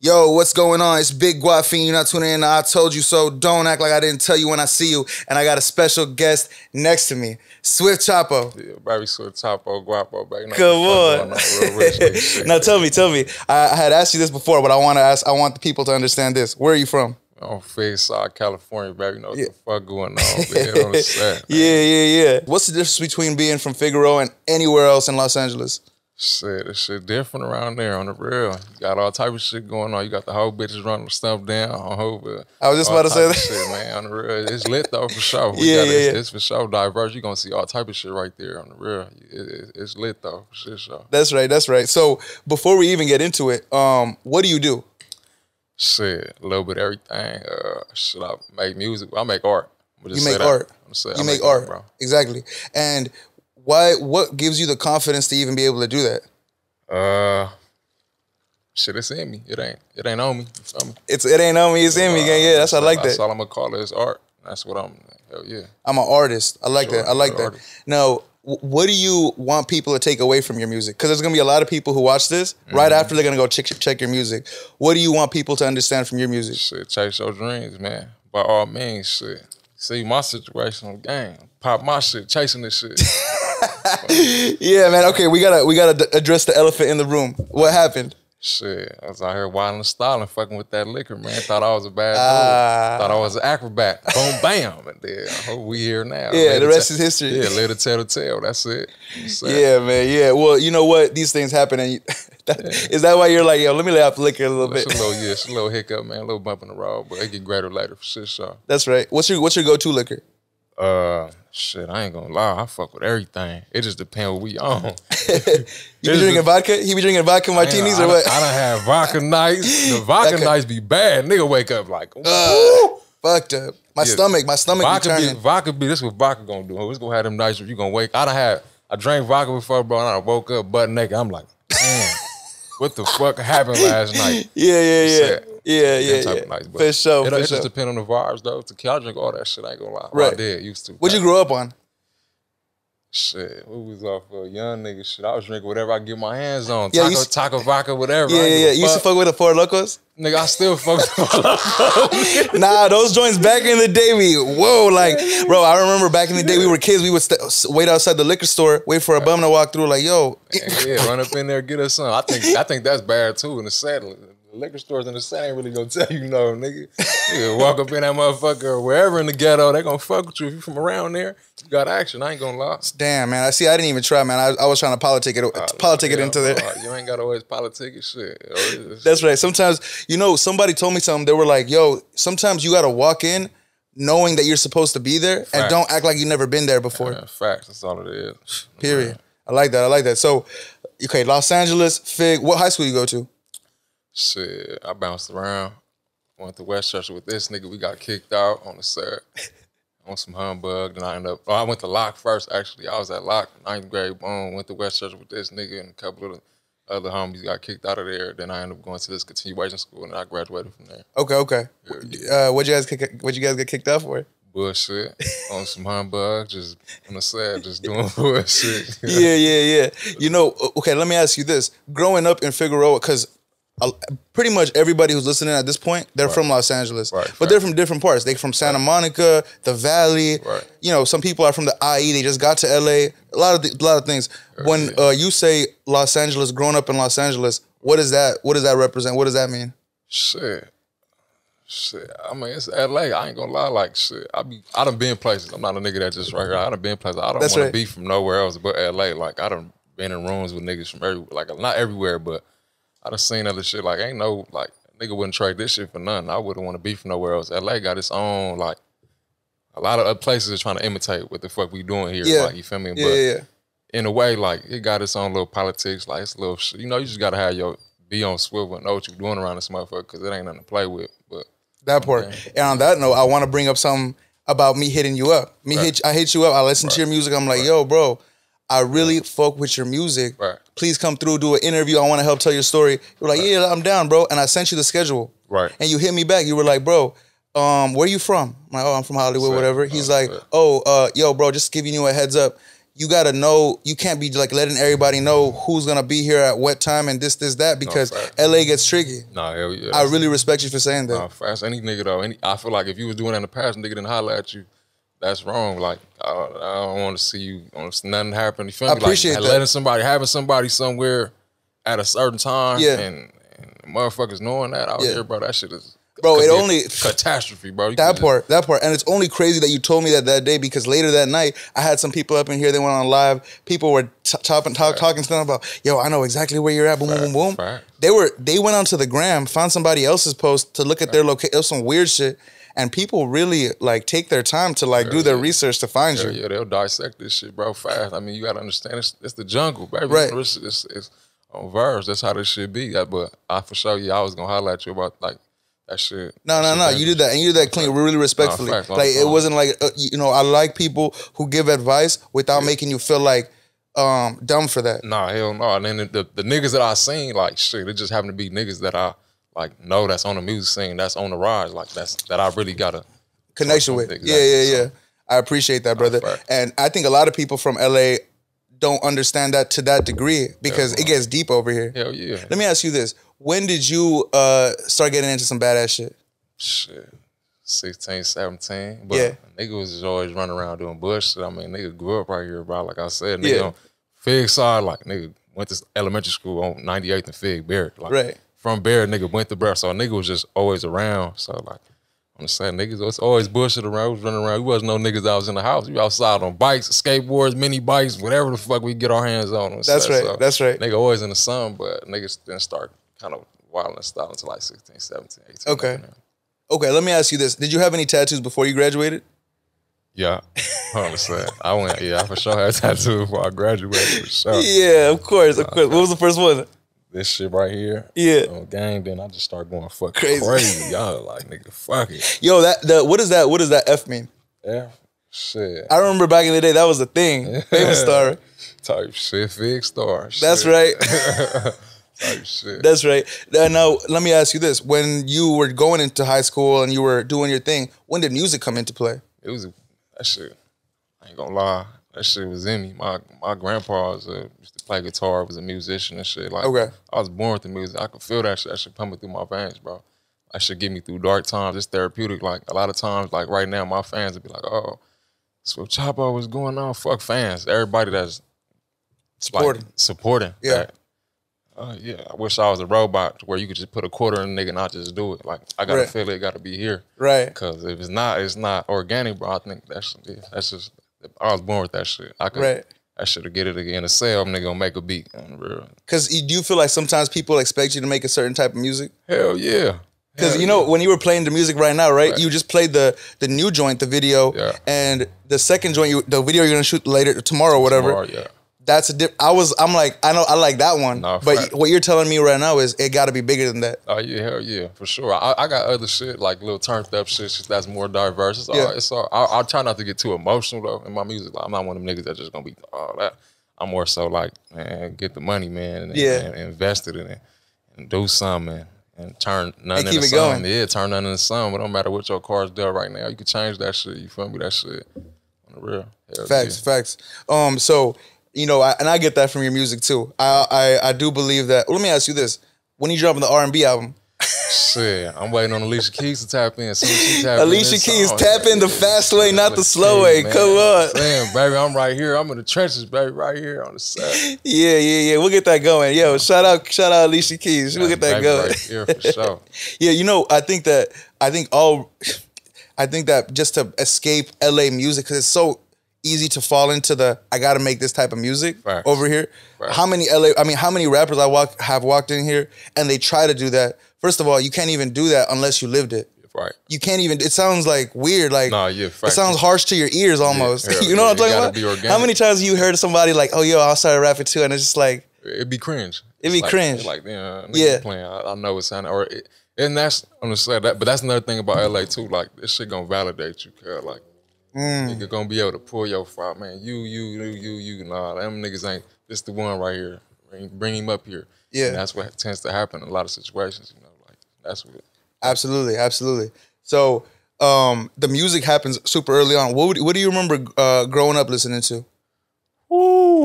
Yo, what's going on? It's Big Guafine. You're not tuning in to I Told You So. Don't act like I didn't tell you when I see you. And I got a special guest next to me, Swift Chapo. Yeah, baby, Swift Chapo, Guapo, baby. Come on. Now tell me. I had asked you this before, but I want the people to understand this. Where are you from? I'm Figueroa, California, baby. You know what the fuck going on, man. On the set, Yeah. What's the difference between being from Figueroa and anywhere else in Los Angeles? Shit, this shit different around there on the real. You got all type of shit going on. You got the whole bitches running stuff down on Hobart. I was just about to say that. Shit, man, on the real. It's lit though for sure. It's for sure diverse. You're gonna see all type of shit right there on the real. It's lit though for shit show. That's right. So before we even get into it, what do you do? Shit, a little bit of everything. Shit, I make music. I make art. You make art. You make art, bro. Exactly. And what gives you the confidence to even be able to do that? Shit, it's in me. It ain't on me. You feel me? It ain't on me, it's in me, gang. Yeah, I like that. That's all I'm gonna call it is art. That's what hell yeah. I'm an artist. I like that. I like that. Now, what do you want people to take away from your music? Because there's gonna be a lot of people who watch this, right after they're gonna go check your music. What do you want people to understand from your music? Shit, chase your dreams, man. By all means, shit. See my situation on the game. Pop my shit, chasing this shit. Yeah, man. Okay, we gotta address the elephant in the room. What happened? Shit, I was out here wilding and styling, fucking with that liquor, man. Thought I was a bad dude. Thought I was an acrobat. Boom, bam, and then I hope we here now. Yeah, the rest is history. Yeah, later tell the tale. That's it. Yeah, man. Yeah. Well, you know what? These things happen, and is that why you're like, yo, let me lay off the liquor a little bit? It's a little hiccup, man. A little bump in the road, but it get greater later for shit, so. That's right. What's your go-to liquor? Shit, I ain't gonna lie. I fuck with everything. It just depends what we on. You be drinking vodka? He be drinking vodka martinis or what? I done had vodka nights. The vodka nights be bad. Nigga wake up like, fucked up. My stomach be turning. This what vodka gonna do. It's gonna have them nights where you gonna wake. I drank vodka before, bro, and I woke up butt naked. I'm like, damn, what the fuck happened last night? Yeah. Nights, for sure. It just depends on the vibes, though. Tequila, I drink all that shit. I ain't gonna lie. Right. I did, used to. What'd you grow up on? Shit, we was off young nigga shit. I was drinking whatever I get my hands on. Yeah, taco vodka, whatever. Yeah. You used to fuck with the Four Locos? Nigga, I still fuck with the Four Locos. Nah, those joints back in the day, bro, I remember back in the day we were kids, we would wait outside the liquor store, wait for a bum to walk through like, yo. Yeah, run up in there, get us some. I think that's bad too in the saddle. Liquor stores in the set ain't really gonna tell you no, nigga. You walk up in that motherfucker or wherever in the ghetto, they gonna fuck with you. If you from around there, you got action. I ain't gonna lie. Damn, man. I didn't even try, man. I was trying to politic it into there. You ain't gotta always politic and shit. That's right. Sometimes, somebody told me something. They were like, yo, sometimes you gotta walk in knowing that you're supposed to be there and don't act like you've never been there before. Yeah, facts. That's all it is. Period. I like that. So, okay, Los Angeles, Fig. What high school you go to? Shit, I bounced around. Went to Westchester with this nigga. We got kicked out on the set. On some humbug. Then I went to Locke first, actually. I was at Locke, 9th grade. Boom, went to Westchester with this nigga and a couple of the other homies got kicked out of there. Then I ended up going to this continuation school and I graduated from there. Okay. Yeah. What'd you guys get kicked out for? Bullshit. On some humbug, just on the set, just doing bullshit. Yeah. Okay, let me ask you this. Growing up in Figueroa, because pretty much everybody who's listening at this point, they're from Los Angeles. Right, but they're from different parts. They're from Santa Monica, the Valley. Right. Some people are from the IE. They just got to LA. A lot of things. When you say Los Angeles, growing up in Los Angeles, what does that represent? What does that mean? Shit. I mean, it's LA. I ain't gonna lie. Like shit, I done been places. I'm not a nigga that just right here. I done been places. I don't want to be from nowhere else but LA. Like I done been in rooms with niggas from everywhere. Like not everywhere, but I done seen other shit. Like ain't no like nigga wouldn't trade this shit for nothing. I wouldn't want to be from nowhere else. LA got its own like a lot of other places are trying to imitate what the fuck we doing here. Yeah. Like you feel me? But in a way, like it got its own little politics. Like it's a little shit. You just gotta have be on swivel and know what you doing around this motherfucker because it ain't nothing to play with. But that part. And on that note, I want to bring up something about me hitting you up. I hit you up. I listen to your music. I'm like, yo, bro, I really fuck with your music. Right. Please come through, do an interview. I want to help tell your story. You're like, yeah, I'm down, bro. And I sent you the schedule. Right. And you hit me back. You were like, bro, where you from? I'm like, oh, I'm from Hollywood, whatever. He's like, yo, bro, just giving you a heads up. you got to know, you can't be like letting everybody know who's going to be here at what time and this, that, because LA gets tricky. Nah, hell yeah. I really respect you for saying that. Nah, fast. Any nigga though, I feel like if you was doing that in the past, nigga didn't holler at you, that's wrong. Like, I don't want to see you, nothing happen. You feel me? I appreciate like, that. Having somebody somewhere at a certain time and motherfuckers knowing that out here, bro, that shit is... Bro, it only catastrophe, bro. That part, and it's only crazy that you told me that day because later that night I had some people up in here. They went on live. People were talking to them about, yo, I know exactly where you're at. Boom, boom, boom, boom. They went onto the gram, found somebody else's post to look at their location. It was some weird shit, and people really like take their time to like do their research to find you. Yeah, they'll dissect this shit, bro, fast. I mean, you gotta understand, it's the jungle, baby. Right. It's on verse. That's how this shit be. But I for sure, I was gonna holler at you about like. That shit. No. You did that, and you did that clean, really respectfully. Like it wasn't like I like people who give advice without making you feel like dumb for that. Nah, hell no. And then the niggas that I seen, like shit, it just happened to be niggas that I like know that's on the music scene, that's on the rise, like that I really got a connection with. Exactly. Yeah. I appreciate that, brother. And I think a lot of people from LA don't understand that to that degree because it gets deep over here. Hell yeah. Let me ask you this. When did you start getting into some badass shit? Shit, 16, 17. But a nigga was just always running around doing bullshit. I mean, nigga grew up right here, bro. Like I said, nigga on Fig side, like nigga went to elementary school on 98th and Fig, Barrett. Like, from Barrett, nigga went to Barrett. So a nigga was just always around. So like, I'm just saying, niggas, it's always bullshit around. We was running around. We wasn't no niggas that was in the house. We outside on bikes, skateboards, mini bikes, whatever the fuck we get our hands on. That's right. So, that's right. Nigga always in the sun, but niggas didn't start kind of wild and stuff until like 16, 17, 18. Okay, let me ask you this. Did you have any tattoos before you graduated? Yeah, 100%. I for sure had tattoos before I graduated, for sure. Yeah, of course. What was the first one? This shit right here. Yeah. On game, then I just started going fucking crazy. Y'all like, nigga, fuck it. Yo, what does that F mean? Yeah, shit. I remember back in the day, that was the thing. Famous star. Type shit, Fig star. That's right. Type shit. That's right. Now, let me ask you this. When you were going into high school and you were doing your thing, when did music come into play? It was, that shit, I ain't gonna lie, that shit was in me. My grandpa used to play guitar, was a musician and shit. Like, I was born with the music. I could feel that shit pumping through my veins, bro. That shit get me through dark times. It's therapeutic. Like, a lot of times, like right now, my fans would be like, oh, so Chapo was going on. Fuck fans. Everybody that's supporting yeah. that. Yeah, I wish I was a robot where you could just put a quarter in a nigga and not just do it. Like, I gotta feel it gotta be here. Right. Because if it's not organic, bro. I think that's just, I was born with that shit. I could, I should have get it again. A sale, nigga gonna make a beat on the real. Because do you feel like sometimes people expect you to make a certain type of music? Hell yeah. Because you know, when you were playing the music right now, right? You just played the new joint, the video, and the second joint, the video you're gonna shoot later, tomorrow, whatever. Tomorrow, That's a I'm like, I know I like that one. Nah, but what you're telling me right now is it gotta be bigger than that. Oh yeah, hell yeah, for sure. I got other shit, like little turned up shit that's more diverse. It's all I try not to get too emotional though in my music. Like, I'm not one of them niggas that's just gonna be all that. I'm more so like, man, get the money, man, and invest it in it and do something and turn nothing into something. Yeah, turn nothing into something. It don't matter what your car's doing right now. You can change that shit. You feel me? That shit on the real. Hell facts. So, you know, I get that from your music too. I do believe that. Well, let me ask you this: when you dropping the R&B album? Shit, I'm waiting on Alicia Keys to tap in. Alicia Keys, tap in the fast way, not the slow way. Come on. Damn, baby, I'm right here. I'm in the trenches, baby, right here on the set. Yeah. We'll get that going. Yo, shout out Alicia Keys. We'll get that going. Right here for sure. Yeah, you know, I think that just to escape LA music, because it's so easy to fall into I gotta make this type of music over here. How many rappers have walked in here and they try to do that? First of all, you can't even do that unless you lived it. Right. You can't even, it sounds like weird. Like, it sounds harsh to your ears almost. Yeah, you know what I'm talking about? How many times have you heard somebody like, oh, yo, I'll start rapping too, and it's just like. It'd be cringe. It'd be cringe. Like, yeah. Playing. I know it's sounding, and that's, I'm gonna say that, but that's another thing about LA too. Like, this shit gonna validate you, cuz. Like, nigga gonna be able to pull your file, man. You. Nah, them niggas ain't, this the one right here. Bring him up here. Yeah. And that's what tends to happen in a lot of situations, you know. That's what. Absolutely. So the music happens super early on. What do you remember growing up listening to?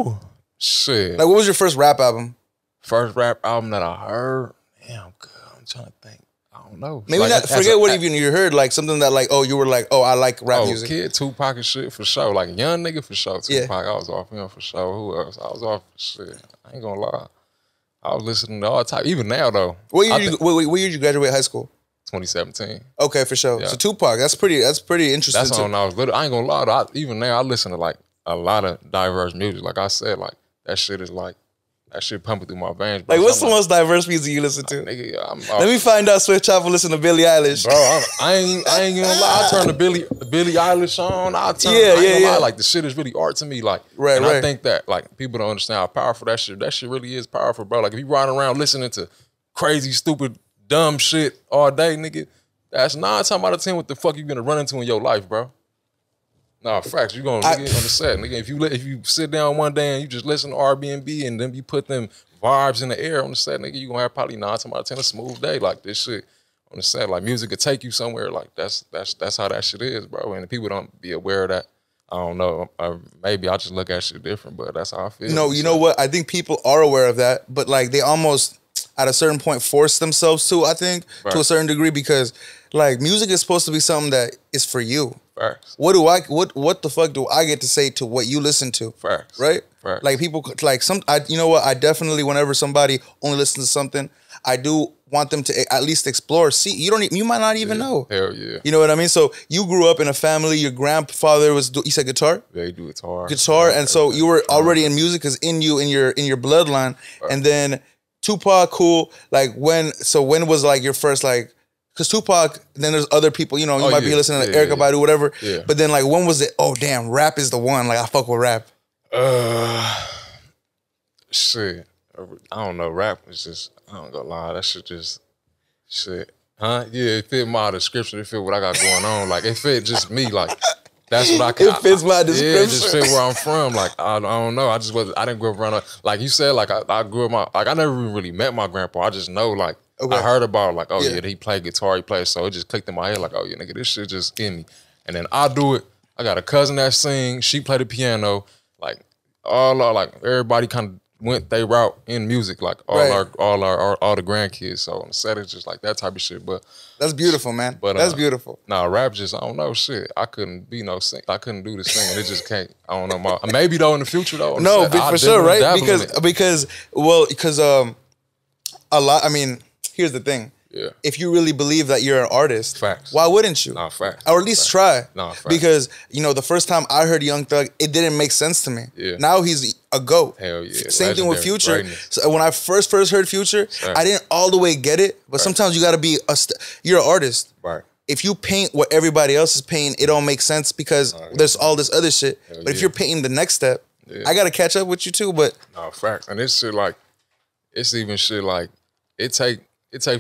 Woo. Shit. Like, what was your first rap album? First rap album that I heard? Damn, good. I'm trying to think. I don't know. Maybe like, not forget what even you heard. Like something that like, oh, you were like, oh, I like rap music. Kid, Tupac and shit for sure. Like young nigga for sure. Tupac, I was off him for sure. Who else? I was off shit. I ain't gonna lie. I was listening to all type. Even now though. What year did you graduate high school? 2017. Okay, for sure. Yeah. So Tupac, that's pretty interesting. That's on I was little. I ain't gonna lie though. Even now I listen to like a lot of diverse music. Like I said, like that shit is like that shit pumping through my veins. Bro. Like what's the most diverse music you listen to? Nigga, let me find out Swift Chapo listen to Billie Eilish. Bro, I ain't gonna lie. I turn the Billie Eilish on. I ain't gonna lie. Like the shit is really art to me. Like and I think that like people don't understand how powerful that shit. That shit really is powerful, bro. Like if you riding around listening to crazy, stupid, dumb shit all day, nigga, that's 9 times out of 10 what the fuck you gonna run into in your life, bro. Nah, facts. You gonna nigga, on the set, nigga. If you sit down one day and you just listen to Airbnb and then you put them vibes in the air on the set, nigga, you gonna have probably 9 times out of 10 a smooth day. Like this shit on the set, like music could take you somewhere. Like that's how that shit is, bro. And people don't be aware of that. I don't know. Maybe I just look at shit different, but that's how I feel. No, you know what? I think people are aware of that, but like they almost at a certain point force themselves to. I think to a certain degree because like music is supposed to be something that is for you. Facts. What the fuck do I get to say to what you listen to? Facts. Right? Facts. Like people like you know what? I definitely whenever somebody only listens to something, I do want them to at least explore. See, you might not even know. Hell yeah. You know what I mean? So you grew up in a family, your grandfather you said guitar? Yeah, he do guitar. Guitar, and so you were already in music because in your bloodline. Right. And then Tupac, cool. Like when was like your first like because Tupac, then there's other people, you know, you might be listening to Erykah Badu, whatever. Yeah. But then like when was it, oh damn, rap is the one. Like I fuck with rap. Shit. I don't know. Rap is just, I don't gonna lie, that shit just shit. Huh? Yeah, it fit my description. It fit what I got going on. Like it fit just me. Like that's what I can. It fits my description. Yeah, it just fit where I'm from. Like I don't know. I didn't grow up around like you said. Like I grew up I never even really met my grandpa. I just know like I heard about like he played guitar, he played, so it just clicked in my head like oh yeah nigga this shit just in me. And then I do it. I got a cousin that sings. She played the piano. Like like everybody kind of went their route in music, like all the grandkids. So on the set it's just like that type of shit. But that's beautiful, man. But that's beautiful. Nah, rap just I don't know shit. I couldn't be no sing. I couldn't do the singing. It just can't. I don't know. Maybe though in the future though. No, for sure, right? Because a lot. I mean, here's the thing. Yeah. If you really believe that you're an artist, facts. Why wouldn't you? Nah, facts. Or at least try. Nah, facts. Because, you know, the first time I heard Young Thug, it didn't make sense to me. Yeah. Now he's a GOAT. Hell yeah. Same thing with Future. So when I first heard Future, I didn't all the way get it, but sometimes you got to be, you're an artist. Right. If you paint what everybody else is painting, it don't make sense because there's all this other shit. Hell but if you're painting the next step, I got to catch up with you too, but. No, facts. And it's shit like, it's even shit like, it take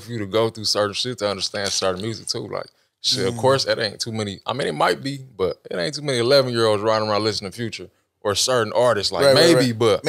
for you to go through certain shit to understand certain music too. Like, shit, of course, it ain't too many. I mean, it might be, but it ain't too many 11-year-olds riding around listening to Future or certain artists. Like, but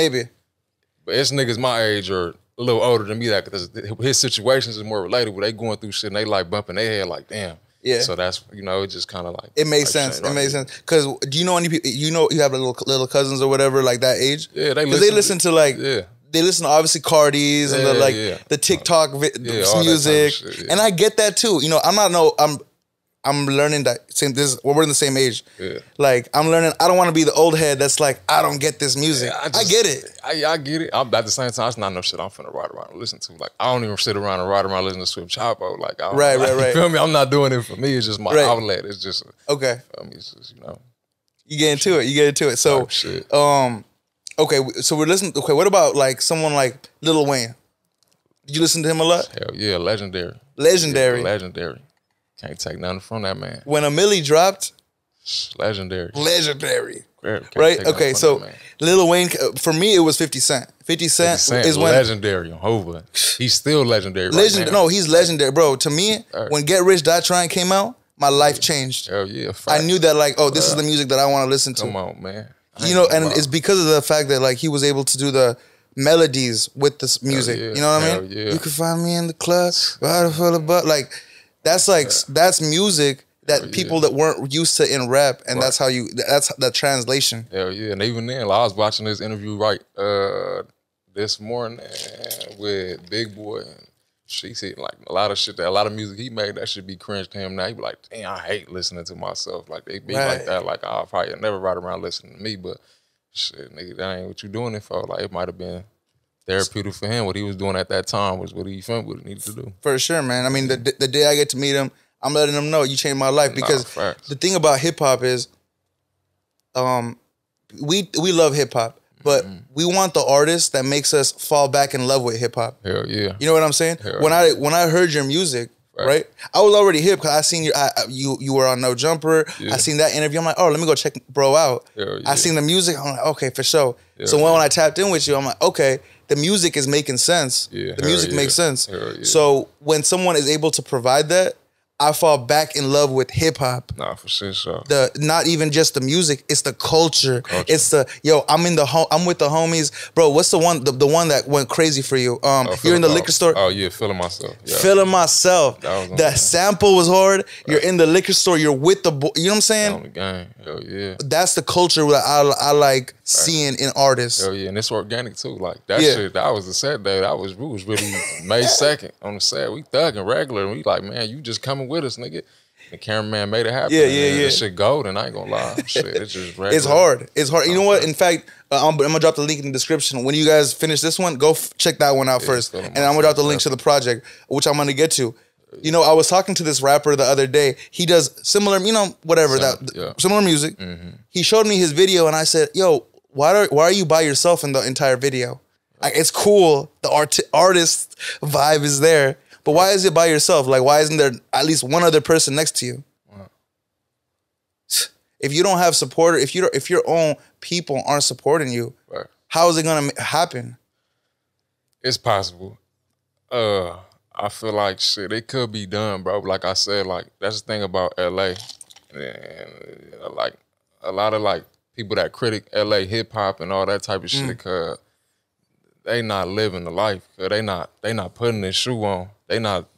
it's niggas my age or a little older than me that because his situations is more relatable. They going through shit and they like bumping their head like, damn. Yeah. So that's, you know, it just kind of like. It makes sense. It makes sense. Because do you know any people, you have little cousins or whatever like that age? Yeah, they listen to like. Yeah. They listen to obviously Cardi's and the TikTok music, and I get that too. You know, I'm learning that we're in the same age. Yeah. Like I'm learning. I don't want to be the old head that's like I don't get this music. Yeah, I get it. I get it. At the same time, it's not no shit I'm finna ride around and listen to. Like I don't even sit around and ride around listening to Swift Chapo. Like right. You feel me? I'm not doing it for me. It's just my outlet. It's just okay. I mean, it's just, you know, you get into it. So okay, so we're listening. Okay, what about like someone like Lil Wayne? Did you listen to him a lot? Hell yeah, legendary. Legendary. Yeah, legendary. Can't take nothing from that man. When a Millie dropped, legendary. Legendary. Right? Okay, so Lil Wayne, for me, it was 50 Cent. 50 Cent is when legendary on Hova. He's still legendary. Right now. No, he's legendary, bro. To me, when Get Rich Die Trying came out, my life changed. Hell yeah. I knew that like, oh, this is the music that I want to listen to. Come on, man. You know, and it's because of the fact that like he was able to do the melodies with this music. Yeah. You know what I mean? Yeah. You can find me in the club, right full of butt. Like that's music that people that weren't used to in rap, and that's the translation. Hell yeah. And even then, like, I was watching this interview this morning with Big Boy, and she said like a lot of music he made that should be cringe to him now. He be like, damn, I hate listening to myself. Like they be like that. Like I'll probably never ride around listening to me, but shit, nigga, that ain't what you doing it for. Like it might have been therapeutic for him. What he was doing at that time was what he felt what he needed to do. For sure, man. I mean, the day I get to meet him, I'm letting him know you changed my life, because the thing about hip hop is, we love hip hop, but we want the artist that makes us fall back in love with hip hop. Hell yeah. You know what I'm saying? When I heard your music, right? I was already hip because I seen you were on No Jumper. I seen that interview. I'm like, oh, let me go check bro out. I seen the music. I'm like, okay, for sure. So when I tapped in with you, I'm like, okay, the music is making sense. The music makes sense. So when someone is able to provide that, I fall back in love with hip hop. Nah, for sure. Not even just the music, it's the culture. It's the I'm with the homies. Bro, what's the one that went crazy for you? You're in the liquor store. Oh yeah, Feeling Myself. Yeah. Feeling Myself. The sample was hard. You're in the liquor store, you're with the you know what I'm saying? On the game. Hell yeah. That's the culture that I like seeing in artists. Hell yeah, and it's organic too. Like that shit, that was the set day. We was really May 2nd on the set. We thugging regular, and we like, man, you just coming with us, nigga. The cameraman made it happen. Yeah. This shit golden. I ain't gonna lie. Shit, it's just regular. It's hard. You know what? In fact, I'm gonna drop the link in the description. When you guys finish this one, go check that one out first, and I'm gonna drop the link to the project, which I'm gonna get to. You know, I was talking to this rapper the other day. He does similar, similar music. He showed me his video, and I said, "Yo, why are you by yourself in the entire video? Like, it's cool. The artist vibe is there, but why is it by yourself? Like, why isn't there at least one other person next to you? If you don't have support, if your own people aren't supporting you, how is it gonna happen? It's possible. I feel like shit, it could be done, bro. Like I said, like that's the thing about LA, and like a lot of like people that critic LA hip hop and all that type of shit, cause they not living the life. Cause they not putting their shoe on. They not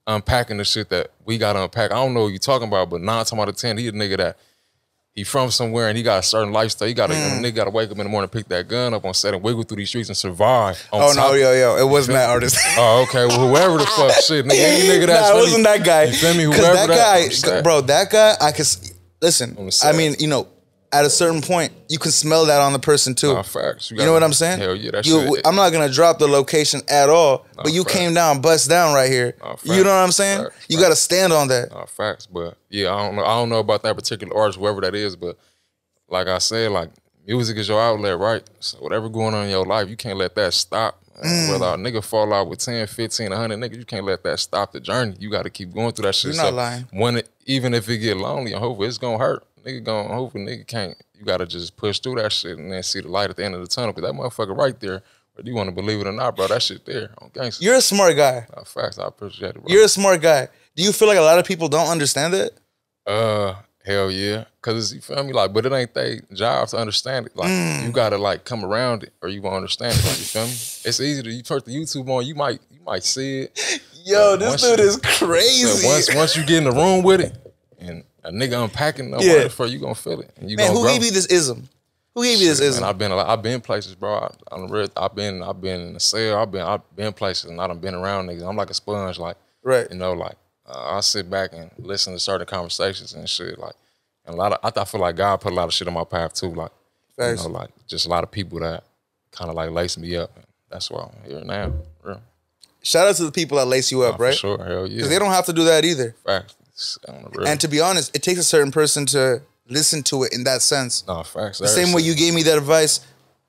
unpacking the shit that we gotta unpack. I don't know what you talking about, but 9 times out of 10, he a nigga that he from somewhere and he got a certain lifestyle. He got a nigga got to wake up in the morning, pick that gun up on set and wiggle through these streets and survive. No, it wasn't that artist. Oh, okay. Well, whoever the fuck shit, nigga, any nigga that's it wasn't that guy. You feel me? Whoever that guy, bro, that guy, I could listen. I mean, you know, at a certain point, you can smell that on the person too. Nah, facts. You know what I'm saying? Hell yeah, that shit. I'm not gonna drop the location at all, but you came down, bust down right here. You know what I'm saying? You got to stand on that. Nah, facts. But yeah, I don't know about that particular artist, whoever that is, but like I said, like music is your outlet, right? So whatever going on in your life, you can't let that stop. Whether a nigga fall out with 10, 15, 100 niggas, you can't let that stop the journey. You got to keep going through that shit. You're not lying. Even if it get lonely, and hopefully it's gonna hurt. Hopefully nigga can't. You got to just push through that shit and then see the light at the end of the tunnel. Because that motherfucker right there, whether you want to believe it or not, bro, that shit there on gangster. You're a smart guy. Facts, I appreciate it, bro. You're a smart guy. Do you feel like a lot of people don't understand that? Hell yeah. Cause you feel me? Like, but it ain't their job to understand it. Like you gotta like come around it or you won't understand it. Like, you feel me? It's easy to you turn the YouTube on, you might see it. Yo, this dude is crazy. So once you get in the room with it and a nigga unpacking the for you gonna feel it. And you man, who gave you this ism? Who gave you this ism? Man, I've been places, bro. I've been in the cell. I've been places and I done been around niggas. I'm like a sponge, like you know, like I sit back and listen to certain conversations and shit, like, and I feel like God put a lot of shit on my path too, like, you know, like just a lot of people that kind of like lace me up, and that's why I'm here now. Real. Shout out to the people that lace you up, right? For sure, hell yeah. Because they don't have to do that either. Facts. And to be honest, it takes a certain person to listen to it in that sense. No, facts. The same way you gave me that advice,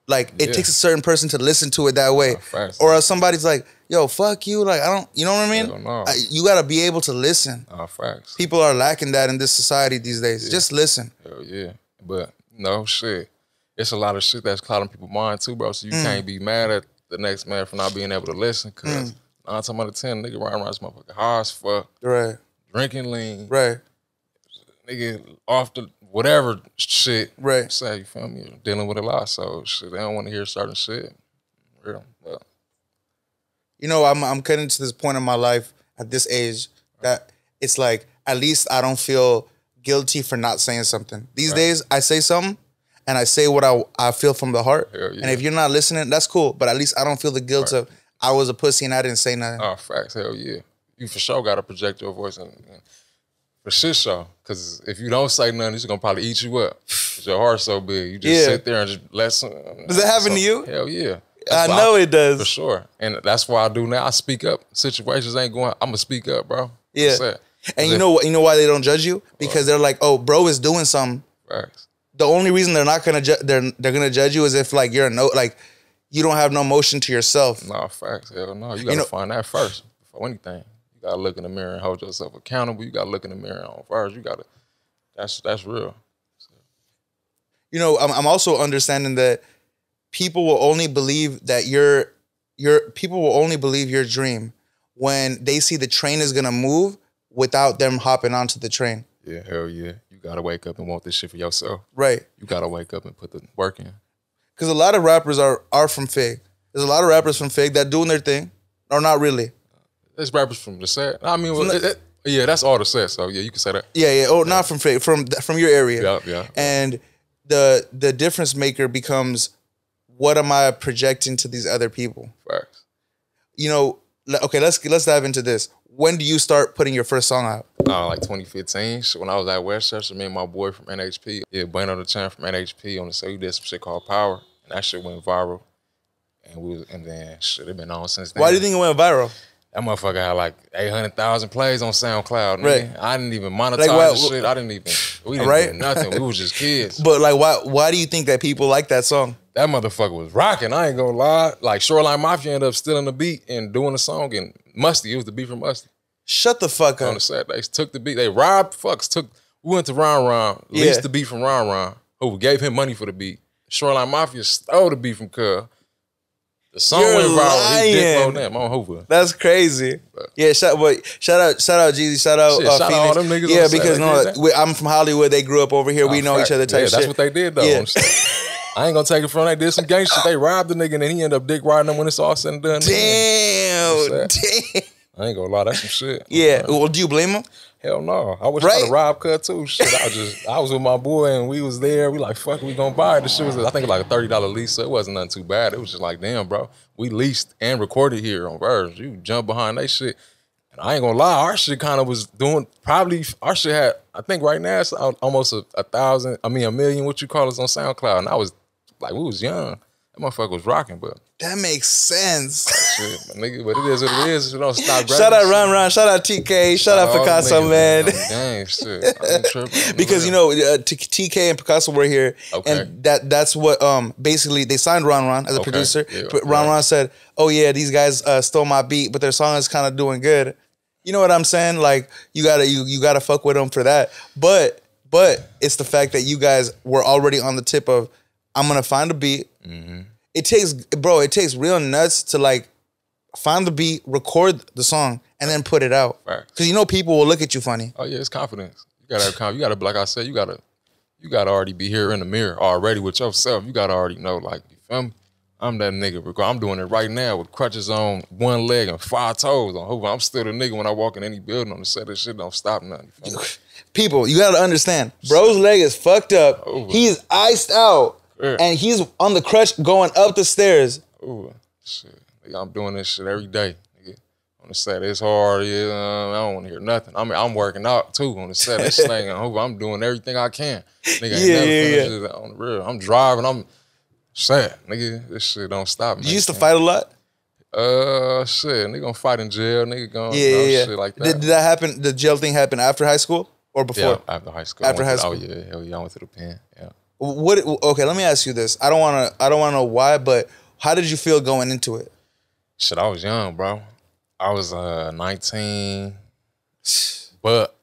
like it takes a certain person to listen to it that way. Or else somebody's like, yo, fuck you. Like, you know what I mean? No. You got to be able to listen. Facts. People are lacking that in this society these days. Just listen. Hell yeah. But no shit. It's a lot of shit that's clouding people's mind too, bro. So you can't be mad at the next man for not being able to listen. Cause 9 times out of 10, nigga riding around this motherfucker high as fuck. Right. Drinking lean. Right. Nigga off the whatever shit. Right. Say, you feel me? Dealing with a lot. So shit, they don't want to hear certain shit. Real. But. You know, I'm getting to this point in my life at this age that it's like at least I don't feel guilty for not saying something. These days, I say something, and I say what I feel from the heart. Yeah. And if you're not listening, that's cool. But at least I don't feel the guilt of I was a pussy and I didn't say nothing. Oh, facts. Hell yeah. You for sure got to project your voice and for shit show. Because if you don't say nothing, it's going to probably eat you up. Because your heart's so big. You just sit there and just let some... Does that happen to you? Hell yeah. I know it does. For sure. And that's why I do now. I speak up. Situations ain't going... I'm going to speak up, bro. Yeah. And you know why they don't judge you? Because they're like, oh, bro is doing something. Facts. The only reason they're not gonna they're gonna judge you is if like you're you don't have no motion to yourself. No, facts. Hell no. You gotta find that first before anything. You gotta look in the mirror and hold yourself accountable. You gotta look in the mirror on first. You gotta. That's real. So. You know, I'm also understanding that people will only believe that people will only believe your dream when they see the train is gonna move without them hopping onto the train. Yeah, hell yeah. You gotta wake up and want this shit for yourself. Right. You gotta wake up and put the work in. Because a lot of rappers are from Fig. There's a lot of rappers from Fig that doing their thing, or not really. There's rappers from the set. I mean, yeah, that's all the set. So yeah, you can say that. Yeah. Oh, not from Fig, from your area. Yeah. And the difference maker becomes, what am I projecting to these other people? Facts. You know, okay, let's dive into this. When do you start putting your first song out? Like 2015. When I was at Westchester, me and my boy from NHP, Bueno the Chan from NHP on the set, we did some shit called Power, and that shit went viral. And then shit, it been on since then. Why do you think it went viral? That motherfucker had like 800,000 plays on SoundCloud. Right. I didn't even monetize the shit. We didn't do nothing. We was just kids. But like, why do you think that people like that song? That motherfucker was rocking. I ain't gonna lie. Like Shoreline Mafia ended up stealing the beat and doing the song, and Musty, it was the beat from Musty. Shut the fuck up. On the set, they took the beat. They robbed fucks. We went to Ron Ron, leased the beat from Ron Ron, who gave him money for the beat. Shoreline Mafia stole the beat from Cub. The song went viral. He dick on them on Hoover. That's crazy. Yeah, shout out Jeezy, shout out Phoenix. All them niggas. Yeah, because I'm from Hollywood. They grew up over here. We know each other. Type shit. That's what they did though. Yeah. I ain't gonna take it from them. They did some gang shit. They robbed the nigga and then he ended up dick riding them when it's all said and done. Damn. I ain't gonna lie, that's some shit. Yeah. Well, do you blame him? Hell no. I wish I had a rob cut too. Shit. I was with my boy and we was there. We like, fuck, we gonna buy it. The shit was, I think, like a $30 lease, so it wasn't nothing too bad. It was just like, damn, bro. We leased and recorded here on Verge. You jump behind that shit. And I ain't gonna lie, our shit kind of was doing, our shit had, I think right now it's almost a million, what you call us on SoundCloud. And I was like, we was young. That motherfucker was rocking, but. That makes sense. Shit, nigga, but it is what it is. You don't stop. Shout out Ron, shout out TK, shout out Picasso, man. Dang, shit. I ain't tripping. Because, you know, TK and Picasso were here. Okay. And that's what, basically, they signed Ron as a producer. Yeah, Ron said, oh yeah, these guys stole my beat, but their song is kind of doing good. You know what I'm saying? Like, you gotta fuck with them for that. But it's the fact that you guys were already on the tip of, I'm gonna find a beat. Mm-hmm. It takes real nuts to like find the beat, record the song, and then put it out. Right. Because you know people will look at you funny. Oh yeah, it's confidence. You gotta have confidence. You gotta, like I said, you gotta already be here in the mirror already with yourself. You gotta already know, like, you feel me? I'm that nigga. I'm doing it right now with crutches on one leg and 5 toes on Hoover. I'm still the nigga when I walk in any building on the set. This shit don't stop nothing. People, you gotta understand. Bro's leg is fucked up. Over. He's iced out. Yeah. And he's on the crutch going up the stairs. Ooh, shit. Nigga, I'm doing this shit every day. Nigga. On the set, it's hard. Yeah, I don't want to hear nothing. I mean, I'm working out too on the set. This thing, I'm doing everything I can. Nigga, ain't never finished it on the real. I'm driving. I'm sad. Nigga, this shit don't stop me. You used to fight a lot? Shit. Nigga gonna fight in jail. Nigga gonna shit like that. Did that happen? The jail thing happen after high school or before? Yeah, after high school. After high school. Oh yeah, hell yeah, I went to the pen. Yeah. Okay, let me ask you this. I don't want to know why, but how did you feel going into it? Shit, I was young, bro. I was 19, but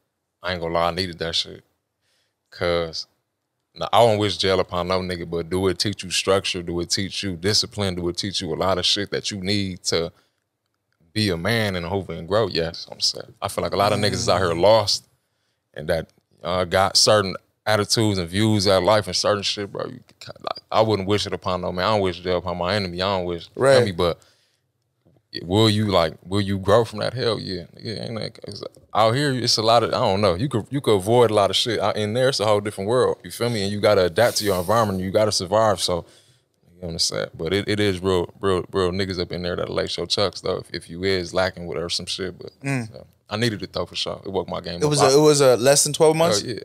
I ain't gonna lie, I needed that shit. Cause I don't wish jail upon no nigga, but do it teach you structure? Do it teach you discipline? Do it teach you a lot of shit that you need to be a man and Hoover and grow? Yes, I'm saying. I feel like a lot of niggas is out here lost and that got certain attitudes and views out of life and certain shit, bro. I wouldn't wish it upon no man. I don't wish jail upon my enemy. I don't wish me, but will you grow from that? Hell yeah. Ain't that, out here it's a lot of, I don't know, you could avoid a lot of shit. Out in there it's a whole different world. You feel me? And you gotta adapt to your environment, you gotta survive. So you understand? But it is real niggas up in there that'll lace your chucks though if you is lacking with or some shit. But so, I needed it though for sure. It woke my game up. It was a less than 12 months? Yeah.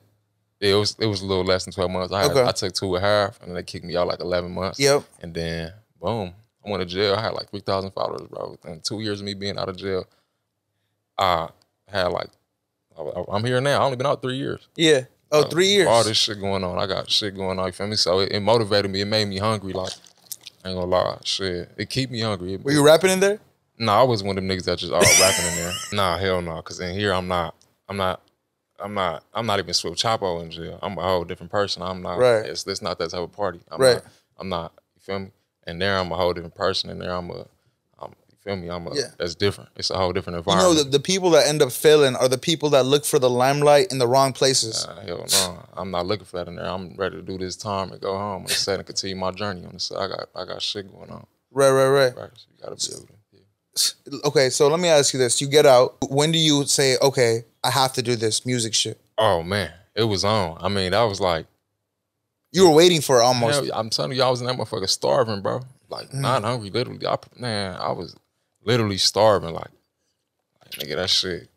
It was a little less than 12 months. I took 2.5 and then they kicked me out like 11 months. Yep. And then boom. I went to jail. I had like 3,000 followers, bro. Within 2 years of me being out of jail, I had like, I'm here now. I only been out 3 years. Yeah. Oh, 3 years. All this shit going on. I got shit going on, you feel me? So it motivated me. It made me hungry. Like, I ain't gonna lie. Shit. It keep me hungry. Were you rapping in there? Nah, I wasn't one of them niggas that just all rapping in there. Nah, hell no. Cause in here I'm not even Swift Chapo in jail. I'm a whole different person. I'm not. Right. It's not that type of party. Right. I'm not. You feel me? And there I'm a whole different person. And there you feel me? That's different. It's a whole different environment. You know, the people that end up failing are the people that look for the limelight in the wrong places. Hell no. I'm not looking for that in there. I'm ready to do this time and go home on the set and continue my journey on the set. I got shit going on. Right. So you gotta be able to. Yeah. Okay, so let me ask you this. You get out. When do you say, okay, I have to do this music shit? Oh, man. It was on. I mean, that was like... You were waiting for it almost. Hell, I'm telling you, I was in that motherfucker starving, bro. Like, not hungry, literally. I was literally starving. Like, nigga, that shit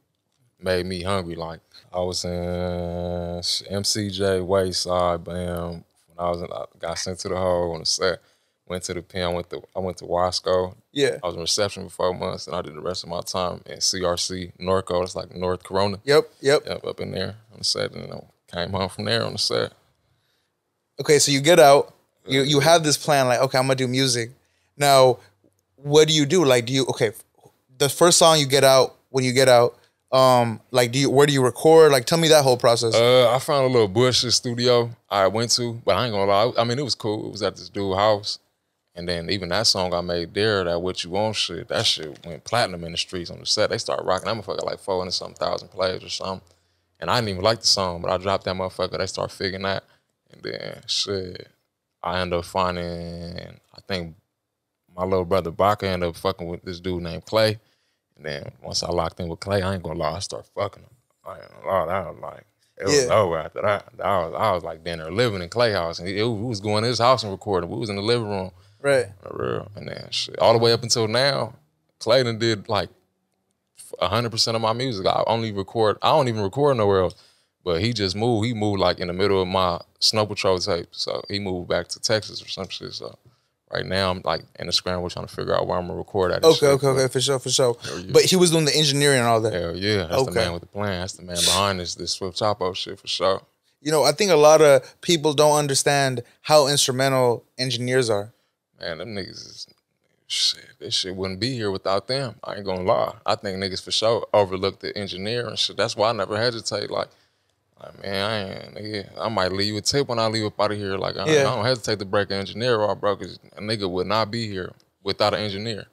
made me hungry. Like, I was in MCJ, Wayside, bam. When I got sent to the hole on the set. Went to the pen. I went to Wasco. Yeah. I was in reception for 4 months, and I did the rest of my time in CRC, Norco. It's like North Corona. Yep. Up in there on the set, and I came home from there on the set. Okay, so you get out. You have this plan, like, okay, I'm gonna do music. Now, what do you do? Like, the first song you get out, when you get out, like, where do you record? Like, tell me that whole process. I found a little bullshit studio I went to, but I ain't gonna lie. I mean, it was cool. It was at this dude's house. And then even that song I made there, that What You Want shit, that shit went platinum in the streets on the set. They started rocking that motherfucker like 400-something thousand plays or something. And I didn't even like the song, but I dropped that motherfucker. They started figuring that. And then shit, I ended up finding, I think my little brother Baca ended up fucking with this dude named Clay. And then once I locked in with Clay, I ain't gonna lie, I started fucking him. I ain't gonna lie, that was like, it was over after that. I was like down there living in Clay house. And we was going to his house and recording. We was in the living room. Right. And then shit, all the way up until now, Clayton did like 100% of my music. I don't even record nowhere else. But he just moved. He moved like in the middle of my Snow Patrol tape. So he moved back to Texas or some shit. So right now I'm like in the scramble trying to figure out where I'm gonna record at. Okay, for sure. Yeah. But he was doing the engineering and all that. Hell yeah, that's the man with the plan. That's the man behind this Swift Chapo shit for sure. You know, I think a lot of people don't understand how instrumental engineers are. Man, them niggas is shit. This shit wouldn't be here without them. I ain't gonna lie. I think niggas for sure overlook the engineer and shit. That's why I never hesitate. Like man, I might leave you a tip when I leave up out of here. Like I don't hesitate to break an engineer off, bro, because a nigga would not be here without an engineer.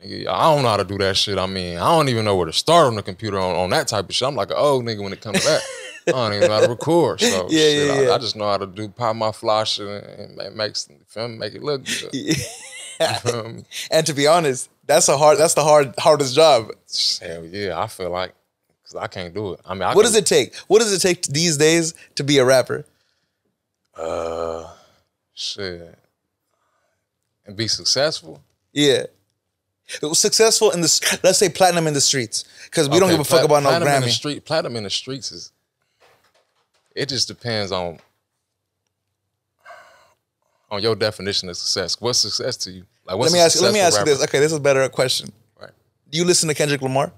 Nigga, I don't know how to do that shit. I mean, I don't even know where to start on the computer on that type of shit. I'm like an old nigga when it comes to that. I don't even know how to record. So I just know how to pop my fly shit and make it look good. Yeah. And to be honest, that's the hardest job. Hell yeah, I feel like, because I can't do it. I mean, what does it take? What does it take these days to be a rapper? Shit. And be successful? Yeah. Successful in the, let's say platinum in the streets. Because we don't give a fuck about no Grammy. Platinum in the streets is, it just depends on your definition of success. What's success to you? Like, let me ask you this. Okay, this is a better question. Right. Do you listen to Kendrick Lamar?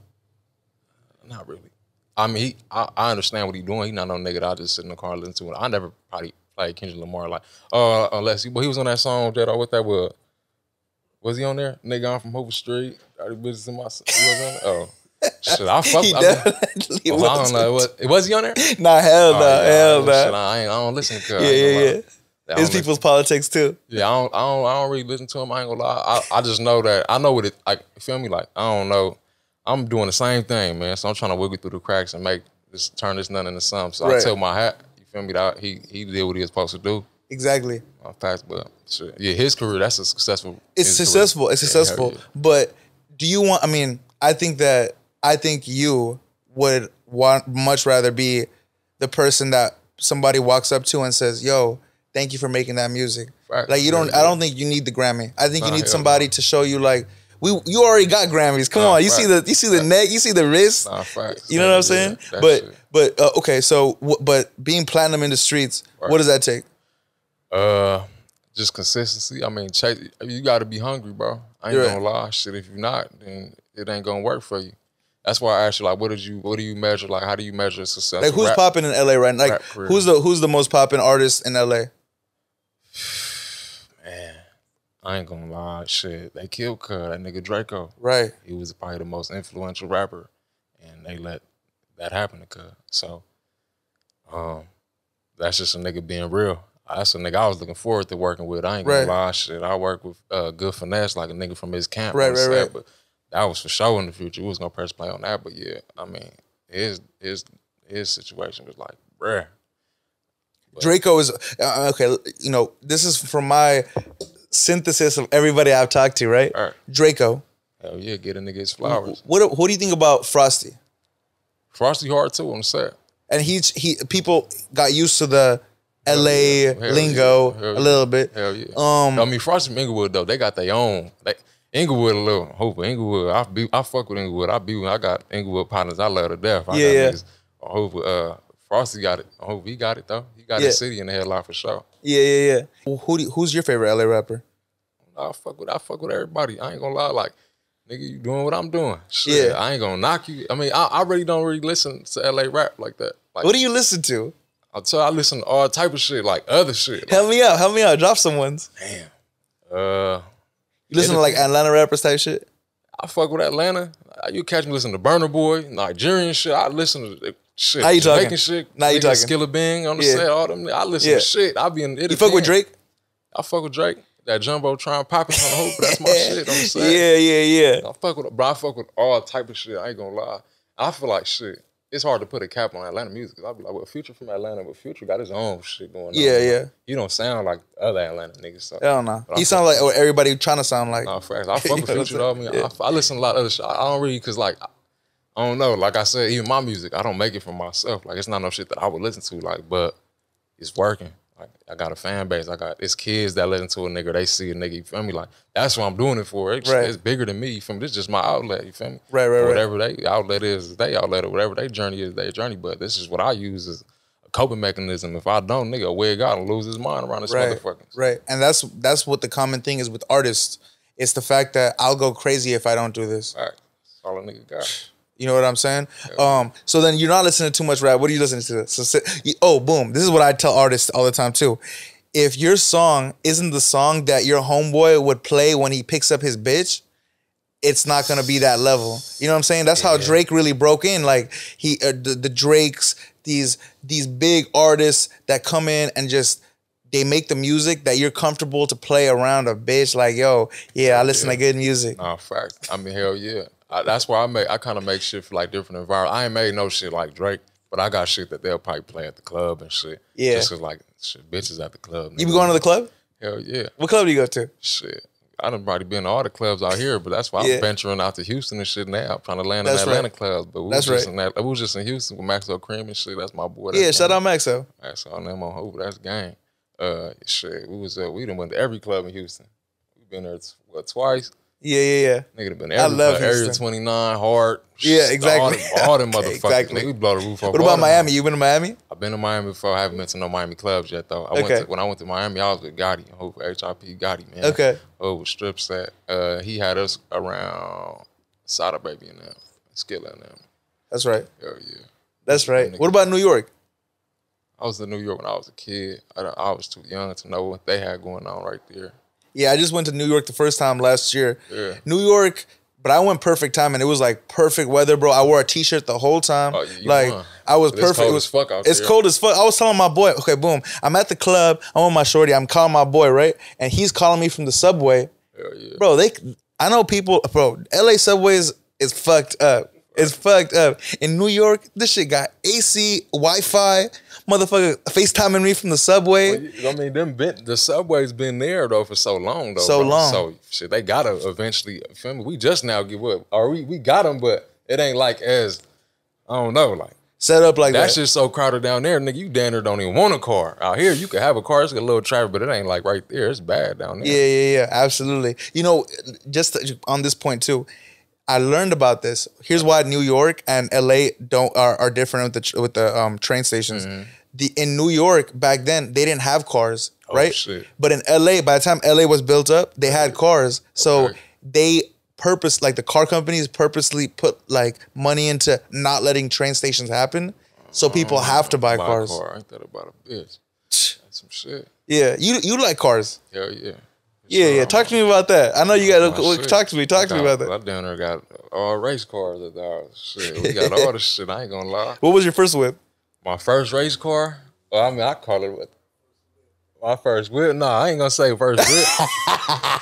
Not really. I mean, I understand what he's doing. He's not no nigga that I just sit in the car and listen to it. I never probably played Kendrick Lamar like, unless he was on that song, Jedi, what that was. Was he on there? Nigga, I'm from Hoover Street. Dirty business in my... He was on there? Oh. Shit, I fucked. He definitely was. I don't know. Was he on there? Nah, hell no. Hell no. Shit, I don't listen to him. Yeah. It's people's politics too. Yeah, I don't really listen to him. I ain't gonna lie. I just know that, I know what it, like, you feel me? Like, I don't know. I'm doing the same thing, man. So I'm trying to wiggle through the cracks and turn this none into something. So I tell my hat, you feel me, that he did what he was supposed to do. Exactly. But shit. Yeah, his career, that's a successful. It's successful. Yeah. But Do you want? I mean, I think you would much rather be the person that somebody walks up to and says, "Yo, thank you for making that music." Right. Like you don't. I don't think you need the Grammy. I think you need somebody to show you like. You already got Grammys. Come on, you see the neck, you see the wrist. You know what I'm saying? But okay, so but being platinum in the streets, what does that take? Just consistency. I mean, you got to be hungry, bro. I ain't gonna lie. Shit, if you're not, then it ain't gonna work for you. That's why I asked you, like, what do you measure? Like, how do you measure success? Like, who's popping in LA right now? Like, who's the most popping artist in LA? Man, I ain't gonna lie. Shit, they killed Cuz, that nigga Draco. Right. He was probably the most influential rapper, and they let that happen to Cuz. So, that's just a nigga being real. That's a nigga I was looking forward to working with. I ain't gonna lie. Shit, I work with Good Finesse, like a nigga from his camp. Right. But that was for sure in the future. We was gonna press play on that. But yeah, I mean, his situation was like, bruh. Draco is okay. You know, this is from my synthesis of everybody I've talked to, right? Draco. Hell yeah, get a nigga his flowers. What do you think about Frosty? Frosty hard too on the set. And people got used to the LA lingo a little bit. Hell yeah. I mean, Frosty from Inglewood though, they got their own. Inglewood a little. Hope Inglewood. I fuck with Inglewood. I got Inglewood partners. I love to death. I got niggas. I hope Frosty got it. I hope he got it though. He got his city in the headline for sure. Yeah. Who's your favorite LA rapper? I fuck with everybody. I ain't gonna lie. Like, nigga, you doing what I'm doing. Shit, I ain't gonna knock you. I mean, I really don't listen to LA rap like that. Like, what do you listen to? I listen to all type of shit, like other shit. Help me out. Drop some ones. Damn. You listen to like Atlanta rappers type shit? I fuck with Atlanta. You catch me listening to Burna Boy, Nigerian shit. I listen to shit. Now you Jamaican talking? shit. Now you talking? Skilla Bang on the set, all them. I listen to shit. I be in it. You fuck with Drake? I fuck with Drake. That Jumbotron popping on the hoop. That's my shit on the set. Yeah. I fuck with all type of shit. I ain't gonna lie. I feel like shit. It's hard to put a cap on Atlanta music. I'll be like, well, Future from Atlanta, but Future got his own shit going on. Yeah. You don't sound like other Atlanta niggas. So. Hell no. He sound like everybody trying to sound like. No, facts. I fuck with Future though. I mean, I listen to a lot of other shit. I don't really, cause like, I don't know. Like I said, even my music, I don't make it for myself. Like, it's not no shit that I would listen to. Like, but it's working. Like, I got a fan base. It's kids that listen to a nigga. They see a nigga. You feel me? Like, that's what I'm doing it for. It's bigger than me. You feel me? This is just my outlet. You feel me? Right. Whatever they outlet is, they outlet. Or whatever their journey is, their journey. But this is what I use as a coping mechanism. If I don't, nigga, wig out and lose his mind around this motherfucker. Right. And that's what the common thing is with artists. It's the fact that I'll go crazy if I don't do this. Right. That's all a nigga got. You know what I'm saying? Yeah. So then you're not listening to too much rap. What are you listening to? So, boom. This is what I tell artists all the time too. If your song isn't the song that your homeboy would play when he picks up his bitch, it's not gonna be that level. You know what I'm saying? That's how Drake really broke in. Like the Drakes, these big artists that come in and just they make the music that you're comfortable to play around a bitch. Like, yo, I listen to good music. Nah, fact. I mean, hell yeah. That's why I kind of make shit for like different environments. I ain't made no shit like Drake, but I got shit that they'll probably play at the club and shit. Yeah. Just cause like shit, bitches at the club. You be going to the club? Hell yeah. What club do you go to? Shit. I done probably been to all the clubs out here, but that's why I'm venturing out to Houston and shit now. I'm trying to land in Atlanta clubs. But we was just in Houston with Maxwell Cream and shit. That's my boy. Shout out Maxwell. Maxwell and them on Hope. That's gang. Shit. We done went to every club in Houston. We've been there twice. Yeah. Nigga done been every club. Area 29, Hard. Yeah, exactly. All them motherfuckers. Exactly. Nigga, we blow the roof off. What about Miami? You been to Miami? I've been to Miami before. I haven't been to no Miami clubs yet though. When I went to Miami, I was with Gotti. I hope HIP Gotti, man. Okay. With Strip Set. He had us around Sada Baby and them. Skilla and them. That's right. Hell yeah. That's right. What about New York? I was in New York when I was a kid. I was too young to know what they had going on right there. Yeah, I just went to New York the first time last year. Yeah. New York, but I went perfect time and it was like perfect weather, bro. I wore a t-shirt the whole time. I was perfect. Cold as fuck out there. It's cold as fuck. I was telling my boy, okay, boom. I'm at the club. I'm with my shorty. I'm calling my boy, right? And he's calling me from the subway. Hell yeah. Bro, I know people, bro, LA subways is fucked up. It's fucked up. In New York, this shit got AC, Wi-Fi, motherfucker FaceTiming me from the subway. Well, I mean, the subway's been there though for so long though. So bro. long. So shit, they gotta eventually. Feel me? We just now give up, or we got them, but it ain't like as I don't know, like set up like that. That's just so crowded down there, nigga. You damn near don't even want a car. Out here, you can have a car. It's got a little traffic, but it ain't like right there. It's bad down there. Yeah, absolutely. You know, just on this point too. I learned about this. Here's why New York and LA are different with the train stations. Mm-hmm. In New York back then they didn't have cars, right? Shit. But in LA, by the time LA was built up, they had cars. So they the car companies purposely put like money into not letting train stations happen. So people have to buy cars. Ain't that about a bitch? That's some shit. Yeah, you like cars? Hell yeah. Yeah. Talk to me about that. I know you got to talk to me. Talk to me about that. I down there got all race cars at the house. Shit, we got all the shit. I ain't gonna lie. What was your first whip? My first race car? Well, I mean, I call it what? My first whip? Nah, I ain't gonna say first whip.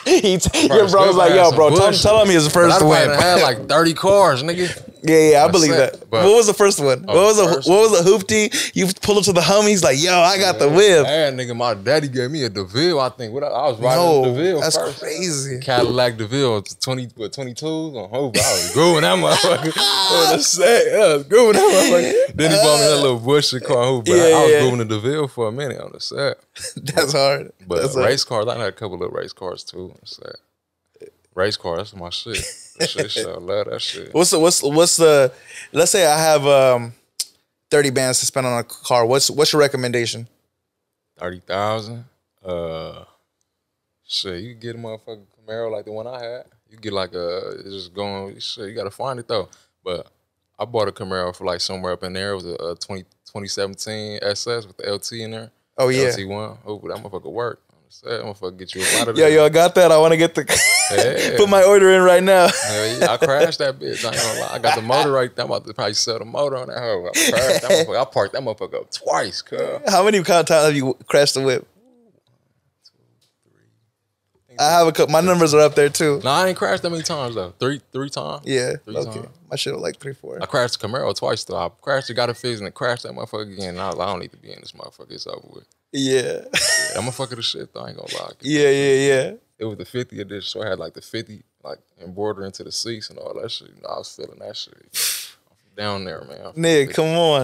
Your bro was like, yo, bro, tell him his first whip. I had like 30 cars, nigga. Yeah, I believe that. What was the first one? What was the hoopty? You pulled up to the homies like, yo, I got the whip. Man, nigga, my daddy gave me a DeVille, I think. I was riding a DeVille that's first. Crazy. Cadillac DeVille, 22s on Hoover. I was good with that motherfucker. I was good with that motherfucker. Then he bought me that little Bush car Hoover. I was good with the DeVille for a minute on the set. That's hard. But race cars, I had a couple of race cars too on the set. Race car, that's my shit. That shit, I love that shit. What's the? Let's say I have 30 bands to spend on a car. What's your recommendation? 30,000. Shit, you can get a motherfucking Camaro like the one I had. You get like it's just going. Shit, you gotta find it though. But I bought a Camaro for like somewhere up in there. It was a 2017 SS with the LT in there. Oh yeah, LT1. Oh, that motherfucker work. That motherfucker get you a lot of yo, I got that. I want to get the put my order in right now. I crashed that bitch. I ain't gonna lie. I got the motor right there. I'm about to probably sell the motor on that hoe. I crashed that motherfucker. I parked that motherfucker up twice, cuz. How many times have you crashed the whip? 2, 3. I have a couple. My numbers are up there too. No, I ain't crashed that many times though. Three times. Yeah. Three okay. times. My shit was like 3, 4. I crashed the Camaro twice though. I crashed it, got it fixed, and then crashed that motherfucker again. And I was like, I don't need to be in this motherfucker. It's over with. Yeah. That motherfucker the shit though. I ain't gonna lie. Yeah. It was the 50 edition, so I had like the 50 like embroidered into the seats and all that shit. You know, I was feeling that shit. Down there, man. Nigga,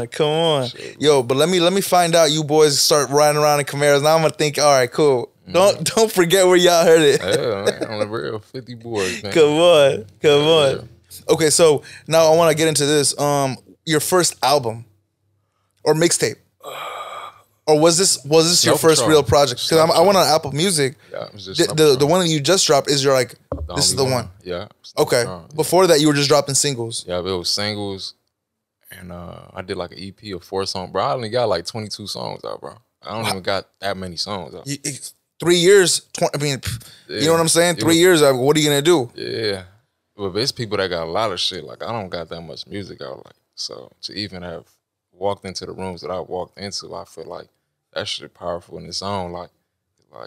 come on. Shit. Yo, but let me find out you boys start riding around in Camaros. Now I'm gonna think, all right, cool. Don't forget where y'all heard it. Yeah, man, on the real 50 boys, man. Come on. Okay, so now I want to get into this. Your first album or mixtape. Or was this your first real project? Because I went on Apple Music. Yeah, it was just the one that you just dropped is this is the one. Yeah. Okay. Before that, you were just dropping singles. Yeah, but it was singles, and I did like an EP of 4 songs. Bro, I only got like 22 songs out, bro. I don't even got that many songs out. 3 years. You know what I'm saying? 3 years. What are you gonna do? Yeah, but it's people that got a lot of shit. Like I don't got that much music out. Like so to even have walked into the rooms that I walked into, I feel like that shit powerful in its own. Like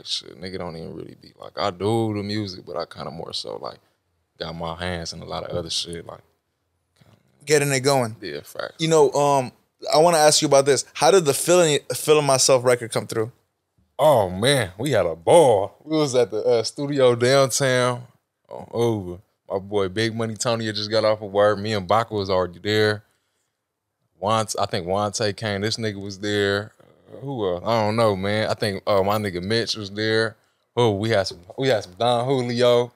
shit, nigga don't even really be like I do the music, but I kind of more so like got my hands in a lot of other shit. Like getting it going. Yeah, fact. You know, I want to ask you about this. How did the Feeling Myself record come through? Oh man, we had a ball. We was at the studio downtown on Over. My boy Big Money Tony had just got off of work. Me and Baca was already there. I think Wante came. This nigga was there. Who else? I don't know, man. I think my nigga Mitch was there. Oh, we had some Don Julio.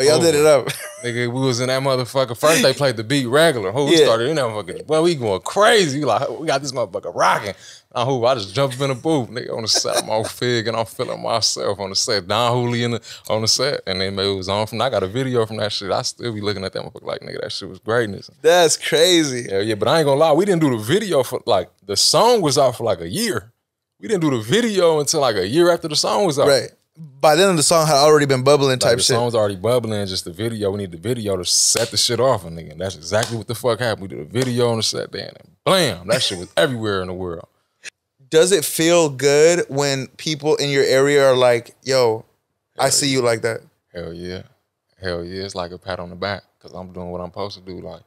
Oh, y'all did it up. Nigga, we was in that motherfucker. First they played the beat regular. We started in that motherfucker. Well, we going crazy. Like, we got this motherfucker rocking. I just jumped in the booth, nigga, on the set. I'm on Fig and I'm feeling myself on the set. Don Julio on the set. And then it was on from I got a video from that shit. I still be looking at that motherfucker like, nigga, that shit was greatness. That's crazy. Yeah, but I ain't gonna lie. We didn't do the video for like, the song was out for like a year. We didn't do the video until like a year after the song was out. Right. By then the song had already been bubbling type the shit. The song was already bubbling, just the video. We need the video to set the shit off, and nigga. And that's exactly what the fuck happened. We did a video on the set there, and blam, that shit was everywhere in the world. Does it feel good when people in your area are like, yo, I see you like that? Hell yeah. Hell yeah. It's like a pat on the back, because I'm doing what I'm supposed to do. Like,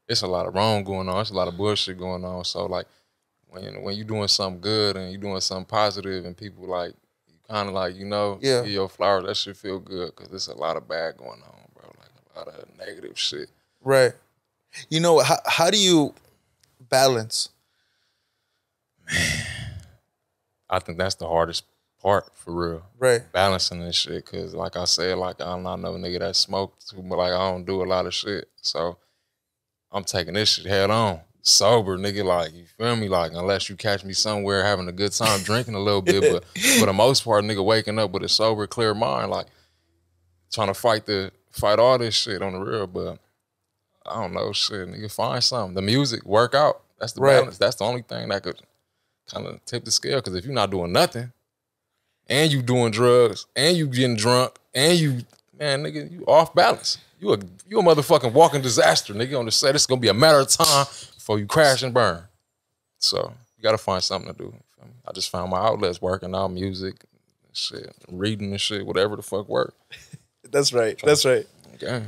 it's a lot of wrong going on. It's a lot of bullshit going on. So like when you doing something good and you doing something positive and people like you kind of like, you know, give your flowers, that shit feel good because there's a lot of bad going on, bro. Like a lot of negative shit. Right. You know, how do you balance? Man, I think that's the hardest part for real. Right. Balancing this shit because like I said, like I'm not no nigga that smoked too, but like I don't do a lot of shit. So I'm taking this shit head on. Sober, nigga, like, you feel me? Like, unless you catch me somewhere having a good time drinking a little bit, but for the most part, nigga waking up with a sober, clear mind, like, trying to fight all this shit on the real, but I don't know, shit, nigga, find something. The music, work out, that's the balance. That's the only thing that could kind of tip the scale, because if you're not doing nothing, and you doing drugs, and you getting drunk, and you, man, nigga, you off balance. You a motherfucking walking disaster, nigga, on the set. It's gonna be a matter of time before you crash and burn. So you gotta find something to do. I just found my outlets, working out, music, shit, reading and shit, whatever the fuck work. That's right. That's right. Okay.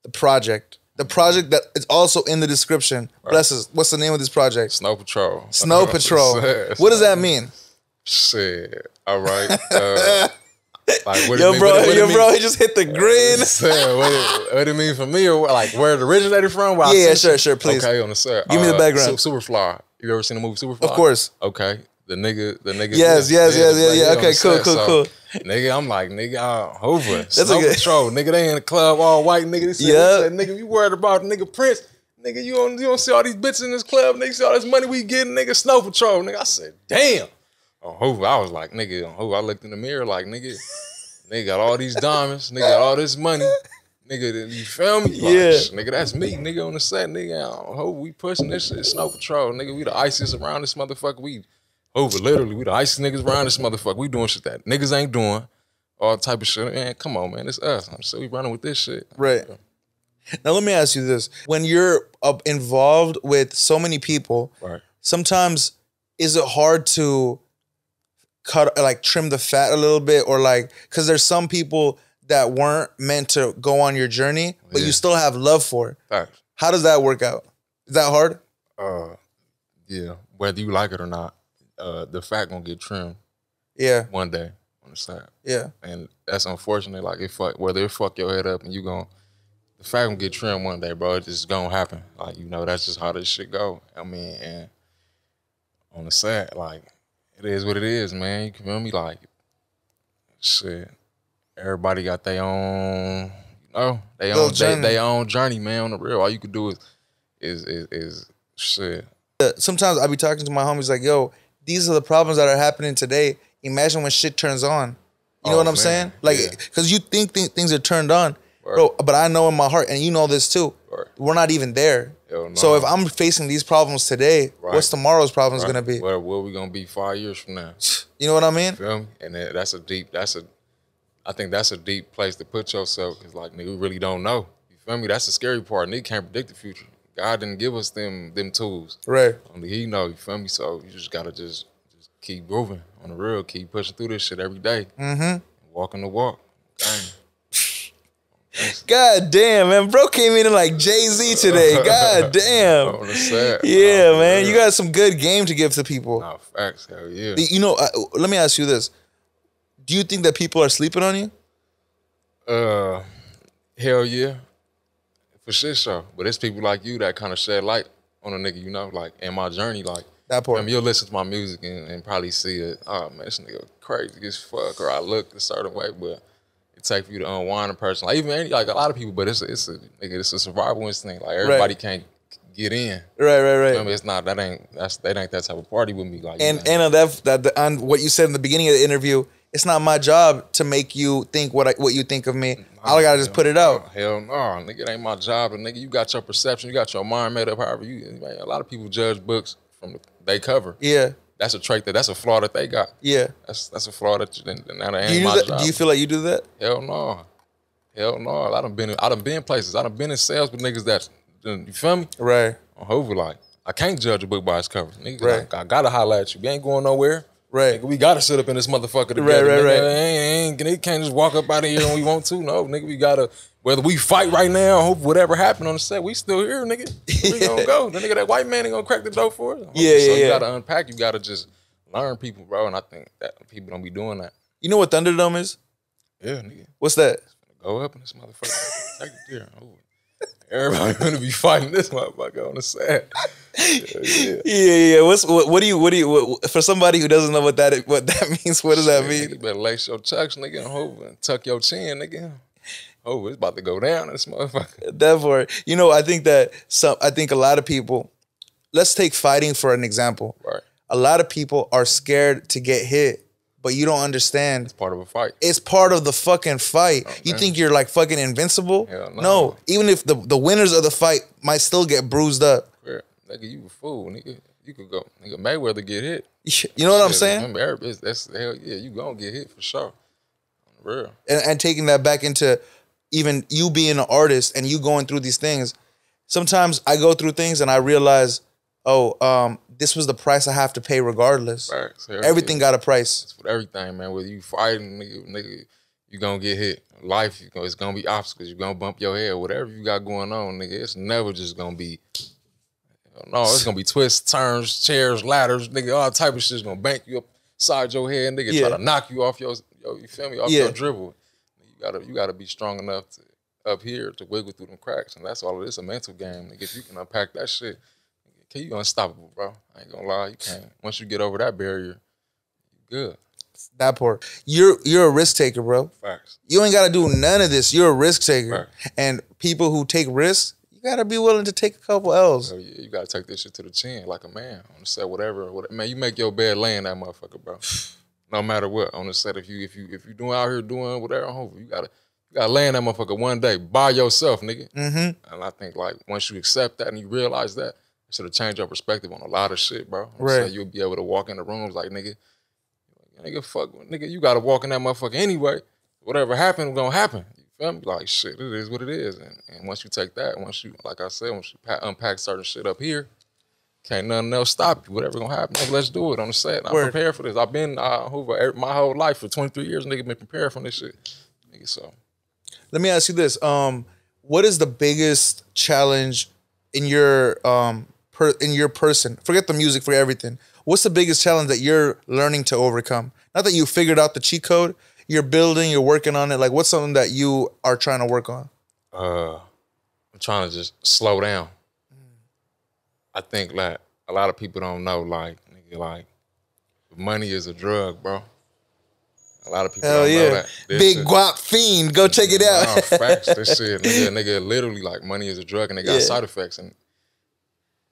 The project that is also in the description. Right. Bless us. What's the name of this project? Snow Patrol. Snow Patrol. What does that mean? Shit. All right. Like, what yo, bro, he just hit the grin. What it mean for me, or like where it originated from? Yeah, sure, please. Okay, on the set. Give me the background. Superfly. You ever seen the movie Superfly? Of course. Okay. The nigga. Yes. Okay, cool. Nigga, I'm like, nigga, Hoover. Snow Patrol. Nigga, they in the club all white. Nigga, they said, nigga, you worried about nigga Prince? Nigga, you don't see all these bitches in this club. Nigga, see all this money we getting. Nigga, Snow Patrol. Nigga, I said, damn. On Hoover, I was like, nigga, on Hoover, I looked in the mirror like, nigga got all these diamonds, nigga got all this money, nigga, you feel me? Like, nigga, that's me, nigga, on the set, nigga, on Hoover, we pushing this shit, Snow Patrol, nigga, we the iciest around this motherfucker, Hoover, literally, we the iciest niggas around this motherfucker, we doing shit that niggas ain't doing, all type of shit, man, come on, man, it's us, so we running with this shit. Right. Now, let me ask you this, when you're involved with so many people, sometimes is it hard to trim the fat a little bit, or because there's some people that weren't meant to go on your journey, but you still have love for it. Facts. How does that work out? Is that hard? Yeah, whether you like it or not, the fat gonna get trimmed. Yeah. One day on the side. Yeah. And that's unfortunate. Like whether it fuck your head up and the fat gonna get trimmed one day, bro. It's just gonna happen. Like, that's just how this shit go. I mean, and on the side, like, it is what it is, man. You feel me? Like, shit. Everybody got their own, their own journey, man. On the real, all you could do is shit. Sometimes I be talking to my homies like, yo, these are the problems that are happening today. Imagine when shit turns on. You know what I'm saying? Like, because you think things are turned on, bro. But I know in my heart, and you know this too. We're not even there. No. So if I'm facing these problems today, what's tomorrow's problems gonna be? Where we gonna be 5 years from now? You know what I mean? Feel me? And I think that's a deep place to put yourself, because like, nigga, we really don't know. You feel me? That's the scary part. Nigga can't predict the future. God didn't give us them tools. Right. Only He know. You feel me? So you just gotta just keep moving on the real. Keep pushing through this shit every day. Walking the walk. Dang. God damn, man. Bro came in like Jay-Z today. God damn. Yeah, man. You got some good game to give to people. Nah, facts. Hell yeah. Let me ask you this. Do you think that people are sleeping on you? Hell yeah. For shit, sure. But it's people like you that kind of shed light on a nigga, like, in my journey, like, that part. I mean, you'll listen to my music and probably see it. Oh, man, this nigga crazy as fuck, or I look a certain way, but it takes for you to unwind a person. Like, even like a lot of people, but it's a survival instinct. Like, everybody can't get in. Right. I mean, it's not that ain't that type of party with me. Like, on what you said in the beginning of the interview, it's not my job to make you think what you think of me. All I gotta just put it out. Hell no, nigga, it ain't my job. And nigga, you got your perception, you got your mind made up. However, a lot of people judge books from they cover. Yeah. That's a trait that's a flaw that they got. Yeah. That's a flaw that ain't my job. Do you feel like you do that? Hell no. I done been places. I done been in sales with niggas that, you feel me? Right. On Hoover, like, I can't judge a book by its cover. Nigga, like, I gotta holler at you. You ain't going nowhere. Right. Nigga, we gotta sit up in this motherfucker together. Nigga, they can't just walk up out of here when we want to. No, nigga, we gotta, whether we fight right now, hope whatever happened on the set, we still here, nigga. We gonna go. The nigga, that white man ain't gonna crack the door for us. Yeah, so you gotta unpack, you gotta just learn people, bro. And I think that people don't be doing that. You know what Thunderdome is? Yeah, nigga. What's that? Go up in this motherfucker. Take it there. Everybody gonna be fighting this motherfucker on the set. Yeah. What do you for somebody who doesn't know what that means? What does that mean? You better lace your chucks, nigga, and tuck your chin, nigga. Oh, it's about to go down in this motherfucker. Therefore, you know, I think a lot of people. Let's take fighting for an example. Right. A lot of people are scared to get hit. But you don't understand. It's part of a fight. It's part of the fucking fight. Oh, you think you're like fucking invincible? Hell no. No. Even if the winners of the fight might still get bruised up. Yeah. Nigga, you a fool, nigga. You could go, nigga, Mayweather get hit. You know what I'm saying? Remember, that's hell yeah, you gonna get hit for sure. On the real. And taking that back into even you being an artist and you going through these things. Sometimes I go through things and I realize, this was the price I have to pay regardless. Right. Everything got a price. It's for everything, man. Whether you fighting, nigga, you gonna get hit. Life, it's gonna be obstacles. You gonna bump your head. Whatever you got going on, nigga, it's never just gonna be. No, it's gonna be twists, turns, chairs, ladders, nigga. All type of shit's gonna bank you upside your head, nigga. Try to knock you off you feel me, off your dribble. You gotta be strong enough to up here to wiggle through them cracks, and that's all it is. A mental game, nigga. If you can unpack that shit. You unstoppable, bro. I ain't gonna lie. You can't. Once you get over that barrier, you good. That part. You're a risk taker, bro. Facts. You ain't gotta do none of this. You're a risk taker. Facts. And people who take risks, you gotta be willing to take a couple L's. Yeah, you gotta take this shit to the chin like a man. On the set, whatever. Man, you make your bed laying that motherfucker, bro. No matter what. On the set, if you doing out here doing whatever, you gotta lay in that motherfucker one day by yourself, nigga. Mm-hmm. And I think like once you accept that and you realize that, should have changed your perspective on a lot of shit, bro. Right. So you'll be able to walk in the rooms like, nigga, fuck, nigga, you got to walk in that motherfucker anyway. Whatever happened, gonna happen. You feel me? Like, shit, it is what it is. And once you take that, like I said, once you unpack certain shit up here, can't nothing else stop you. Whatever gonna happen, nigga, let's do it on the set. I'm prepared for this. I've been Hoover my whole life for 23 years, nigga, been prepared for this shit. Nigga, so. Let me ask you this. What is the biggest challenge in your person? Forget the music, forget everything. What's the biggest challenge that you're learning to overcome? Not that you figured out the cheat code. You're building, you're working on it. Like, what's something that you are trying to work on? I'm trying to just slow down. I think like a lot of people don't know, like, nigga, like, money is a drug, bro. A lot of people don't know that. Big guap fiend, go check it out. No, facts, this shit, nigga, literally, like, money is a drug and they got side effects. And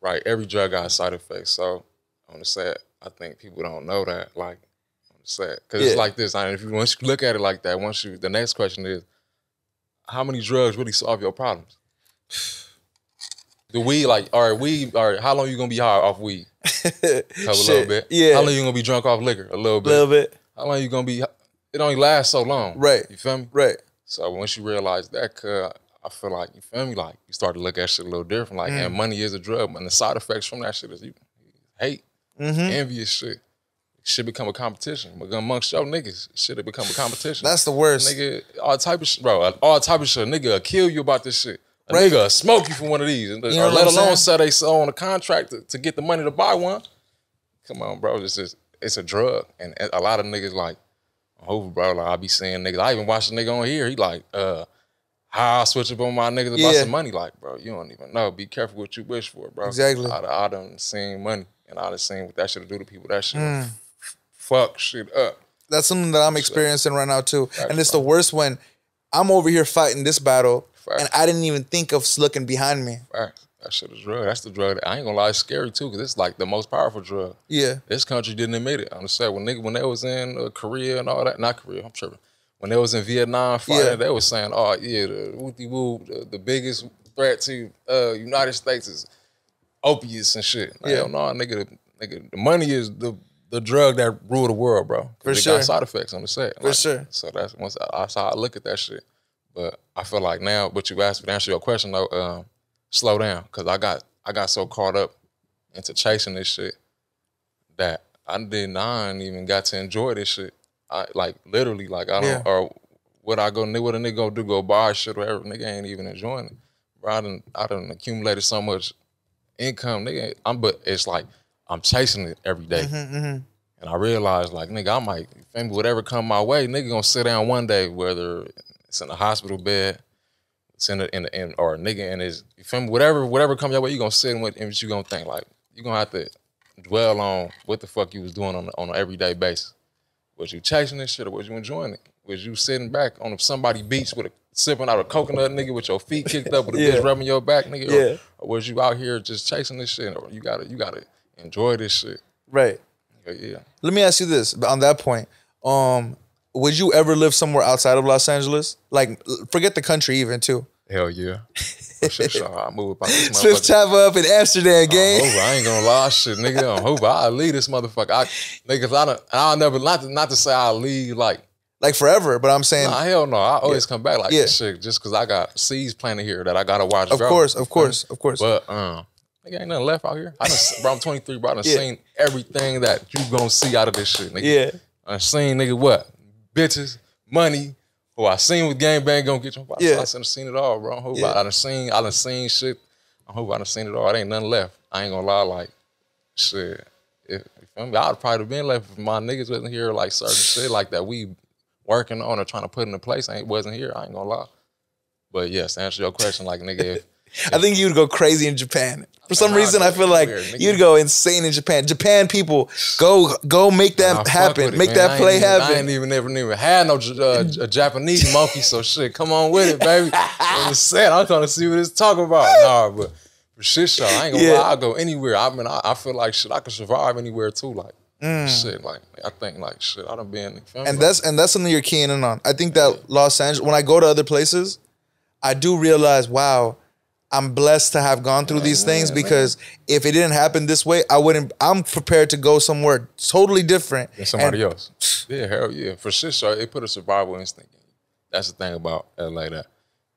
right, every drug got side effects. So on the set, I think people don't know that, like, on the set. Because it's like this, once you look at it like that, the next question is, how many drugs really solve your problems? The weed, like, all right, how long you gonna be high off weed? A little bit. Yeah. How long you gonna be drunk off liquor? A little bit. A little bit. How long you gonna be, it only lasts so long. Right. You feel me? Right. So once you realize that, I feel like, you feel me, like, you start to look at shit a little different. Like, and money is a drug, and the side effects from that shit is you hate, envious shit. Shit become a competition. But amongst your niggas, shit it become a competition. That's the worst. Nigga, all type of shit, bro. All type of shit. Nigga will kill you about this shit. A nigga will smoke you for one of these. Or let alone sell they on a contract to get the money to buy one. Come on, bro. It's a drug. And a lot of niggas like, over, bro, like I be seeing niggas. I even watched a nigga on here. He like, how I switch up on my niggas about some money. Like, bro, you don't even know. Be careful what you wish for, bro. Exactly. I done seen money, and I done seen what that shit do to people. That shit fuck shit up. That's something that I'm experiencing right now too. And it's the worst when I'm over here fighting this battle, and I didn't even think of looking behind me. That shit is drug. That's the drug. I ain't gonna lie, it's scary too, because it's like the most powerful drug. Yeah. This country didn't admit it. I'm saying when they was in Korea and all that, not Korea, I'm tripping. When they was in Vietnam fighting, they was saying, oh yeah, the woo-de-woo, the biggest threat to United States is opiates and shit. Like, hell no, nigga, the money is the drug that rule the world, bro. For sure. Got side effects on the set. For sure. So that's how I look at that shit. But I feel like now, but you asked me to answer your question though, slow down, because I got so caught up into chasing this shit that I didn't even got to enjoy this shit. I like literally like I don't or what a nigga go do, go buy shit or whatever, nigga ain't even enjoying it. Bro, I done accumulated so much income, nigga. But it's like I'm chasing it every day. And I realized like nigga, I might whatever come my way, nigga gonna sit down one day, whether it's in a hospital bed, it's in or a nigga in his, you feel me, whatever come your way, you gonna sit and what you gonna think, like you gonna have to dwell on what the fuck you was doing on an everyday basis. Was you chasing this shit or was you enjoying it? Was you sitting back on somebody beach with sipping out a coconut, nigga, with your feet kicked up with a bitch rubbing your back, nigga? Or was you out here just chasing this shit? Or you gotta enjoy this shit. Right. Yeah. Let me ask you this, on that point. Would you ever live somewhere outside of Los Angeles? Like, forget the country even, too. Hell yeah. Shit, I move about this motherfucker. Swift Chapo up in Amsterdam, gang. I ain't gonna lie, shit, nigga. On Hoover, I'll leave this motherfucker. I'll never, not to say I'll leave like forever, but I'm saying. Nah, hell no. I always come back like this shit just because I got seeds planted here that I gotta watch. Of course. But nigga, ain't nothing left out here. Bro, I'm 23, bro. I done seen everything that you gonna see out of this shit, nigga. Yeah. I seen, nigga, what? Bitches, money. Who I seen with gangbang gonna get you. I done seen it all, bro. I done seen shit. I hope I done seen it all. It ain't nothing left. I ain't gonna lie, like, shit. If you feel me, I'd probably been left if my niggas wasn't here, like certain shit like that we working on or trying to put into place wasn't here. I ain't gonna lie. But yes, to answer your question, like, nigga, I think you'd go crazy in Japan. For some reason, I feel like you'd go insane in Japan. Japan people, go make that happen. Make that play happen. I ain't even had no Japanese monkey, so shit, come on with it, baby. I'm trying to see what it's talking about. Nah, but for shit show, I ain't gonna lie, I'll go anywhere. I mean, I feel like shit, I could survive anywhere too, like. Shit, like I think like shit, I done been. And that's something you're keying in on. I think that Los Angeles, when I go to other places, I do realize, wow, I'm blessed to have gone through these things because if it didn't happen this way, I'm prepared to go somewhere totally different. Than somebody else. Yeah, hell yeah. For shit show, it put a survival instinct in you. That's the thing about LA,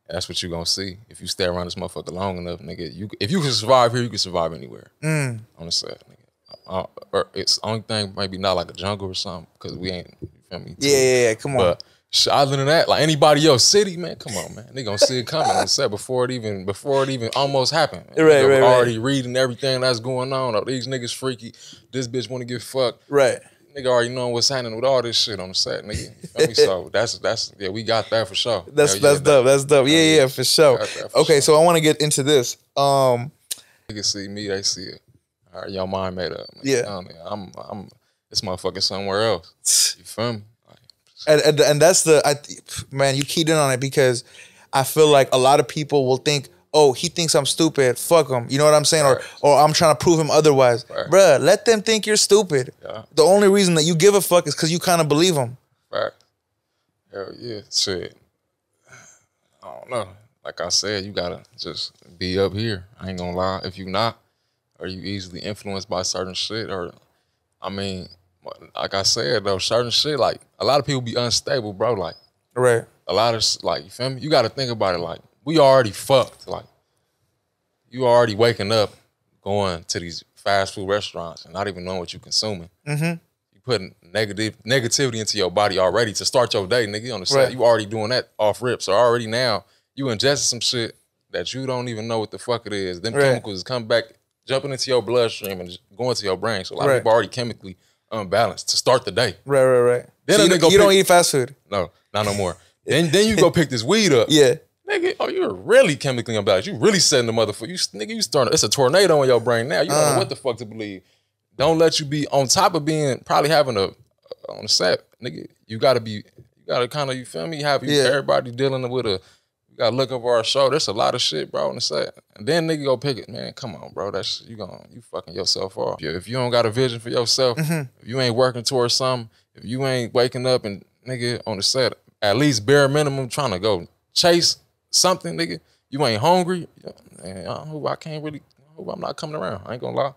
that's what you gonna see. If you stay around this motherfucker long enough, nigga, if you can survive here, you can survive anywhere. On the set, nigga. Or it's the only thing maybe not like a jungle or something, because we ain't, you feel me? Yeah, come on. But other than that, like anybody else, city, man, come on, man. They gonna see it coming on set before it even almost happened. Right. Already reading everything that's going on. Oh, these niggas freaky. This bitch want to get fucked. Right. Nigga already know what's happening with all this shit on the set, nigga. You feel me? So that's we got that for sure. That's dope. That's dope. Yeah, for sure. Okay, so I want to get into this. Niggas see me, they see it. All right, your mind made up. Yeah. I'm this motherfucker somewhere else. You feel me? And that's man, you keyed in on it because I feel like a lot of people will think, oh, he thinks I'm stupid, fuck him. You know what I'm saying? Right. Or I'm trying to prove him otherwise. Right. Bruh, let them think you're stupid. Yeah. The only reason that you give a fuck is because you kind of believe them. Right. Hell yeah. Shit. I don't know. Like I said, you gotta just be up here. I ain't gonna lie. If you not, or you easily influenced by certain shit, or, I mean, like I said, though, certain shit, like, a lot of people be unstable, bro, like. Right. A lot of, like, you feel me? You got to think about it, like, we already fucked, like, you already waking up, going to these fast food restaurants and not even knowing what you're consuming. You putting negativity into your body already to start your day, nigga, you understand? Right. You already doing that off rip, so already now, you ingested some shit that you don't even know what the fuck it is. Them chemicals come back, jumping into your bloodstream and going to your brain, so a lot of people already chemically unbalanced to start the day. Right. Then so you don't eat fast food? No, not no more. then you go pick this weed up. Yeah. Nigga, you're really chemically unbalanced. You really setting the motherfucker. You starting, it's a tornado in your brain now. You don't know what the fuck to believe. Don't let you be, on top of being, probably having on the set, nigga, you gotta kind of, you feel me? Everybody dealing with you gotta look over our shoulder. There's a lot of shit, bro, on the set. And then nigga go pick it. Man, come on, bro. You fucking yourself off. If you don't got a vision for yourself, if you ain't working towards something, if you ain't waking up and nigga on the set, at least bare minimum trying to go chase something, nigga, you ain't hungry, man, I'm not coming around. I ain't gonna lie.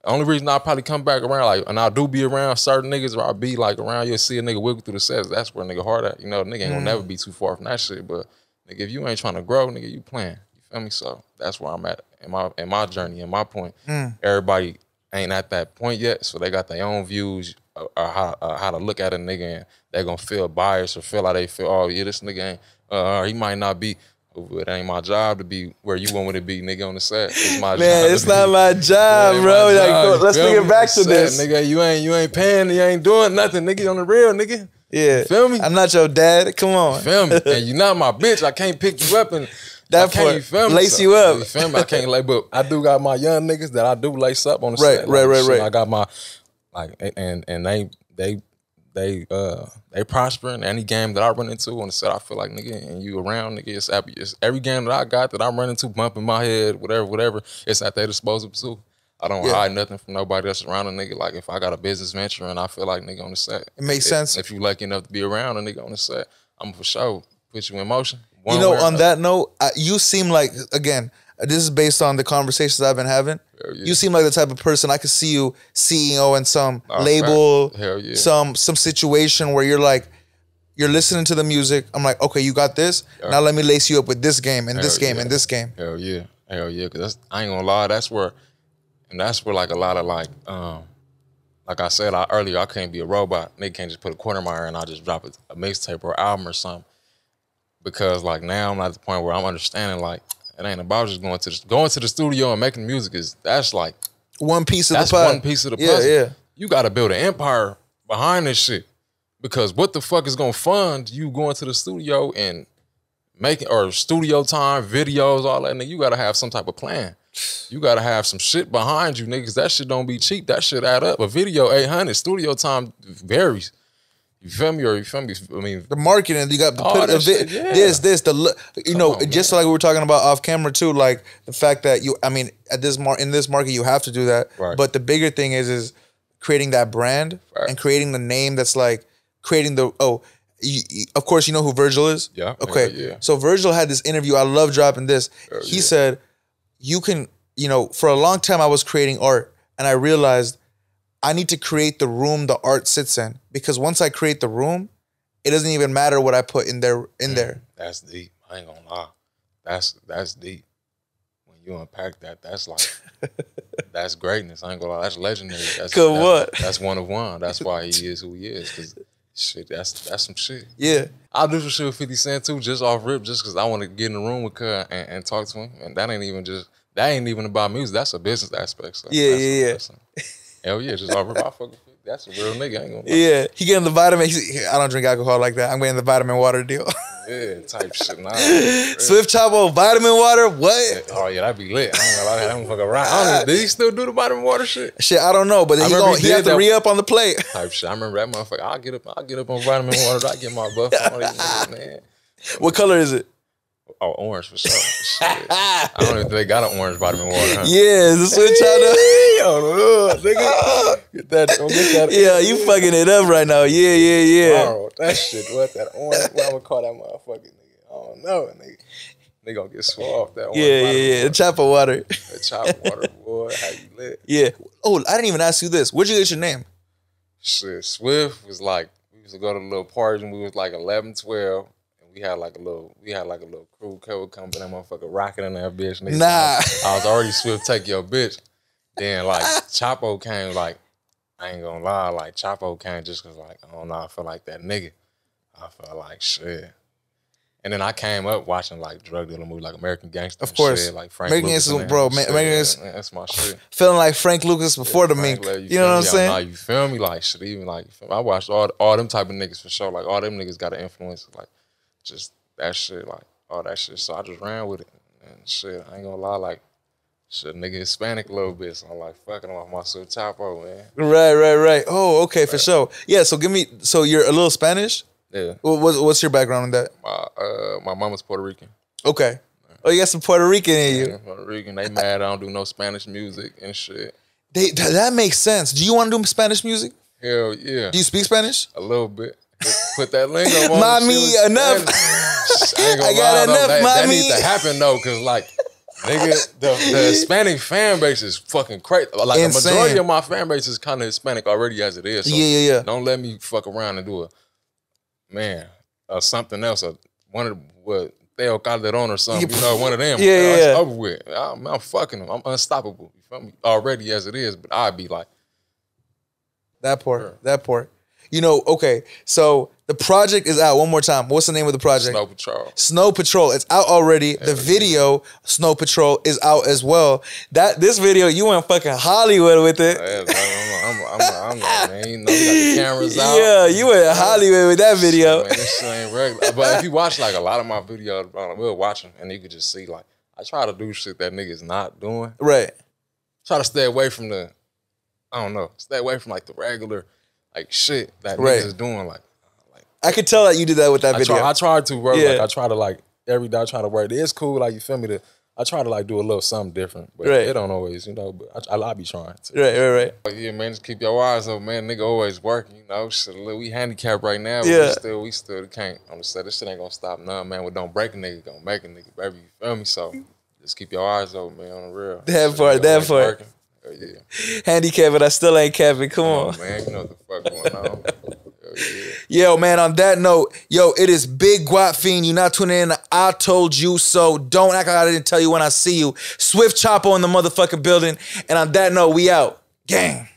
The only reason I'll probably come back around, like, and I do be around certain niggas, or I'll be like around, you'll see a nigga wiggle through the sets. That's where a nigga hard at. You know, nigga ain't gonna never be too far from that shit. But nigga, if you ain't trying to grow, nigga, you playing. You feel me? So that's where I'm at in my journey, in my point. Everybody ain't at that point yet, so they got their own views or how to look at a nigga, and they gonna feel biased or feel like they feel, oh yeah, this nigga ain't, he might not be. It ain't my job to be where you want me to be, nigga, on the set. It's my job. Man, it's not my job, bro. Like, let's get back to this. Nigga, you ain't paying, you ain't doing nothing, nigga, on the real, nigga. Yeah. You feel me? I'm not your dad. Come on. You feel me? And you not my bitch. I can't pick you up and that part, you feel me? lace you up. You feel me? I can't lay, but I do got my young niggas that I do lace up on the set. Right. I got my, like, and they prospering. Any game that I run into on the set, I feel like, nigga, and you around, nigga, it's happy. It's every game that I got that I'm running into, bumping my head, whatever, it's at their disposal too. I don't hide nothing from nobody that's around a nigga. Like, if I got a business venture and I feel like nigga on the set, it makes sense. If you lucky enough to be around a nigga on the set, I'm for sure put you in motion. You know, on that note, you seem like, again, this is based on the conversations I've been having. Yeah. You seem like the type of person I could see you CEO in some label, some situation where you're like, you're listening to the music. I'm like, okay, you got this. Now let me lace you up with this game and this game and this game. Hell yeah. Because I ain't gonna lie, that's where like a lot of like I said earlier, I can't be a robot. Nigga can't just put a quarter in my ear and I'll just drop a mixtape or an album or something. Because like now I'm at the point where I'm understanding like it ain't about just going to the studio and making music. That's like one piece of the puzzle. That's one piece of the puzzle. Yeah. You got to build an empire behind this shit. Because what the fuck is gonna fund you going to the studio and making, or studio time, videos, all that, nigga? You gotta have some type of plan. You gotta have some shit behind you, niggas. That shit don't be cheap. That shit add up. A video 800, studio time varies. You feel me? Or you feel me? I mean, the marketing, you got to put just like we were talking about off camera too, like the fact that in this market you have to do that. Right. But the bigger thing is creating that brand and creating the name that's like creating the of course you know who Virgil is? Yeah. Okay. Yeah. So Virgil had this interview. I love dropping this. He said, you can, for a long time I was creating art and I realized I need to create the room the art sits in, because once I create the room, it doesn't even matter what I put in there. That's deep. I ain't gonna lie. That's deep. When you unpack that, that's like that's greatness. I ain't gonna lie. That's legendary. That's one of one. That's why he is who he is. Cause shit, that's some shit. Yeah. I'll do some shit with 50 Cent too, just off rip, just cause I want to get in the room with Cuz and talk to him. And that ain't even about music. That's a business aspect. So yeah. Hell yeah, just off rip. I fuck with 50. That's a real nigga. I ain't gonna lie. Yeah, he getting the vitamin. I don't drink alcohol like that. I'm getting the vitamin water deal. Yeah, type shit. Nah, Swift Chapo, vitamin water. What? Oh yeah, that'd be lit. I ain't gonna lie, that motherfucker right. Did he still do the vitamin water shit? Shit, I don't know, but he have to re-up on the plate. Type shit. I remember that motherfucker. I'll get up on vitamin water. I get my buff on these niggas, man. What color is it? Oh, orange for sure. Shit. I don't even think they got an orange vitamin water. Huh? Yeah, is this what y'all nigga. Get that. Yeah, you fucking it up right now. Yeah. Oh, that shit. What that orange? What I'm gonna call that motherfucking nigga? I don't know, nigga. They gonna get swole off that orange. Yeah. Chapo water. The Chapo water, boy. How you lit? Yeah. Oh, I didn't even ask you this. Where'd you get your name? Shit, Swift was like, we used to go to little parties when we was like 11, 12. We had like a little crew would come, but that motherfucker rocking in that bitch. Nigga. Nah. I was already Swift, take your bitch. Then like Chapo came, like, I ain't gonna lie, like Chapo came just cause like, I don't know, I felt like that nigga. I felt like shit. And then I came up watching like drug dealer movies like American Gangster. Of course. Shit, like Frank Lucas. That's my shit. Feeling like Frank Lucas before the Mink. You know what I'm saying? Nah, you feel me? Like shit, even like I watched all them type of niggas for sure. Like all them niggas got an influence. Like just that shit, like all that shit. So I just ran with it. And shit, I ain't gonna lie, like shit, nigga Hispanic a little bit. So I'm like fucking off my Swift Chapo, man. Right. Oh, okay, for sure. Yeah, so you're a little Spanish? Yeah. What's your background in that? My mama's Puerto Rican. Okay. Oh, you got some Puerto Rican in you. Yeah, Puerto Rican. They mad I don't do no Spanish music and shit. That makes sense. Do you want to do Spanish music? Hell yeah. Do you speak Spanish? A little bit. Put that lingo on. Mommy, enough. I got enough, mommy. That needs to happen though, cause like, nigga, the Hispanic fan base is fucking crazy. Like insane. The majority of my fan base is kind of Hispanic already as it is. So yeah. Don't let me fuck around and do something else. One of what Theo Calderon or something, you know, one of them. Yeah. It's over with. I'm fucking him. I'm unstoppable. You feel me? Already as it is, but I'd be like. That part. You know, okay, so the project is out. One more time. What's the name of the project? Snow Patrol. Snow Patrol. It's out already. The video, Snow Patrol, is out as well. This video, you went fucking Hollywood with it. I'm man, you know, we got the cameras out. Yeah, you went Hollywood with that video. Man, this shit ain't regular. But if you watch like a lot of my videos, we'll watch them and you can just see like, I try to do shit that niggas not doing. Right. Try to stay away from stay away from like the regular like shit that niggas is doing. Like I could tell that you did that with that video. I tried to work. Like I try to like every day I try to work. It's cool, like you feel me. I try to like do a little something different, but it don't always, you know. But I be trying to. Right. But yeah, man, just keep your eyes open, man. Nigga always working, you know. Shit, we handicapped right now, but we still can't. I'm just saying this shit ain't gonna stop none, man. What don't break a nigga, gonna make a nigga, baby. You feel me? So just keep your eyes open, man, on the real. That part. Yeah. Handicap, but I still ain't capping. Come on, man. You know what the fuck going on. Yo, man, on that note, it is Big Guap Fiend. You're not tuning in to I Told You So. Don't act like I didn't tell you when I see you. Swift Chapo in the motherfucking building. And on that note, we out. Gang.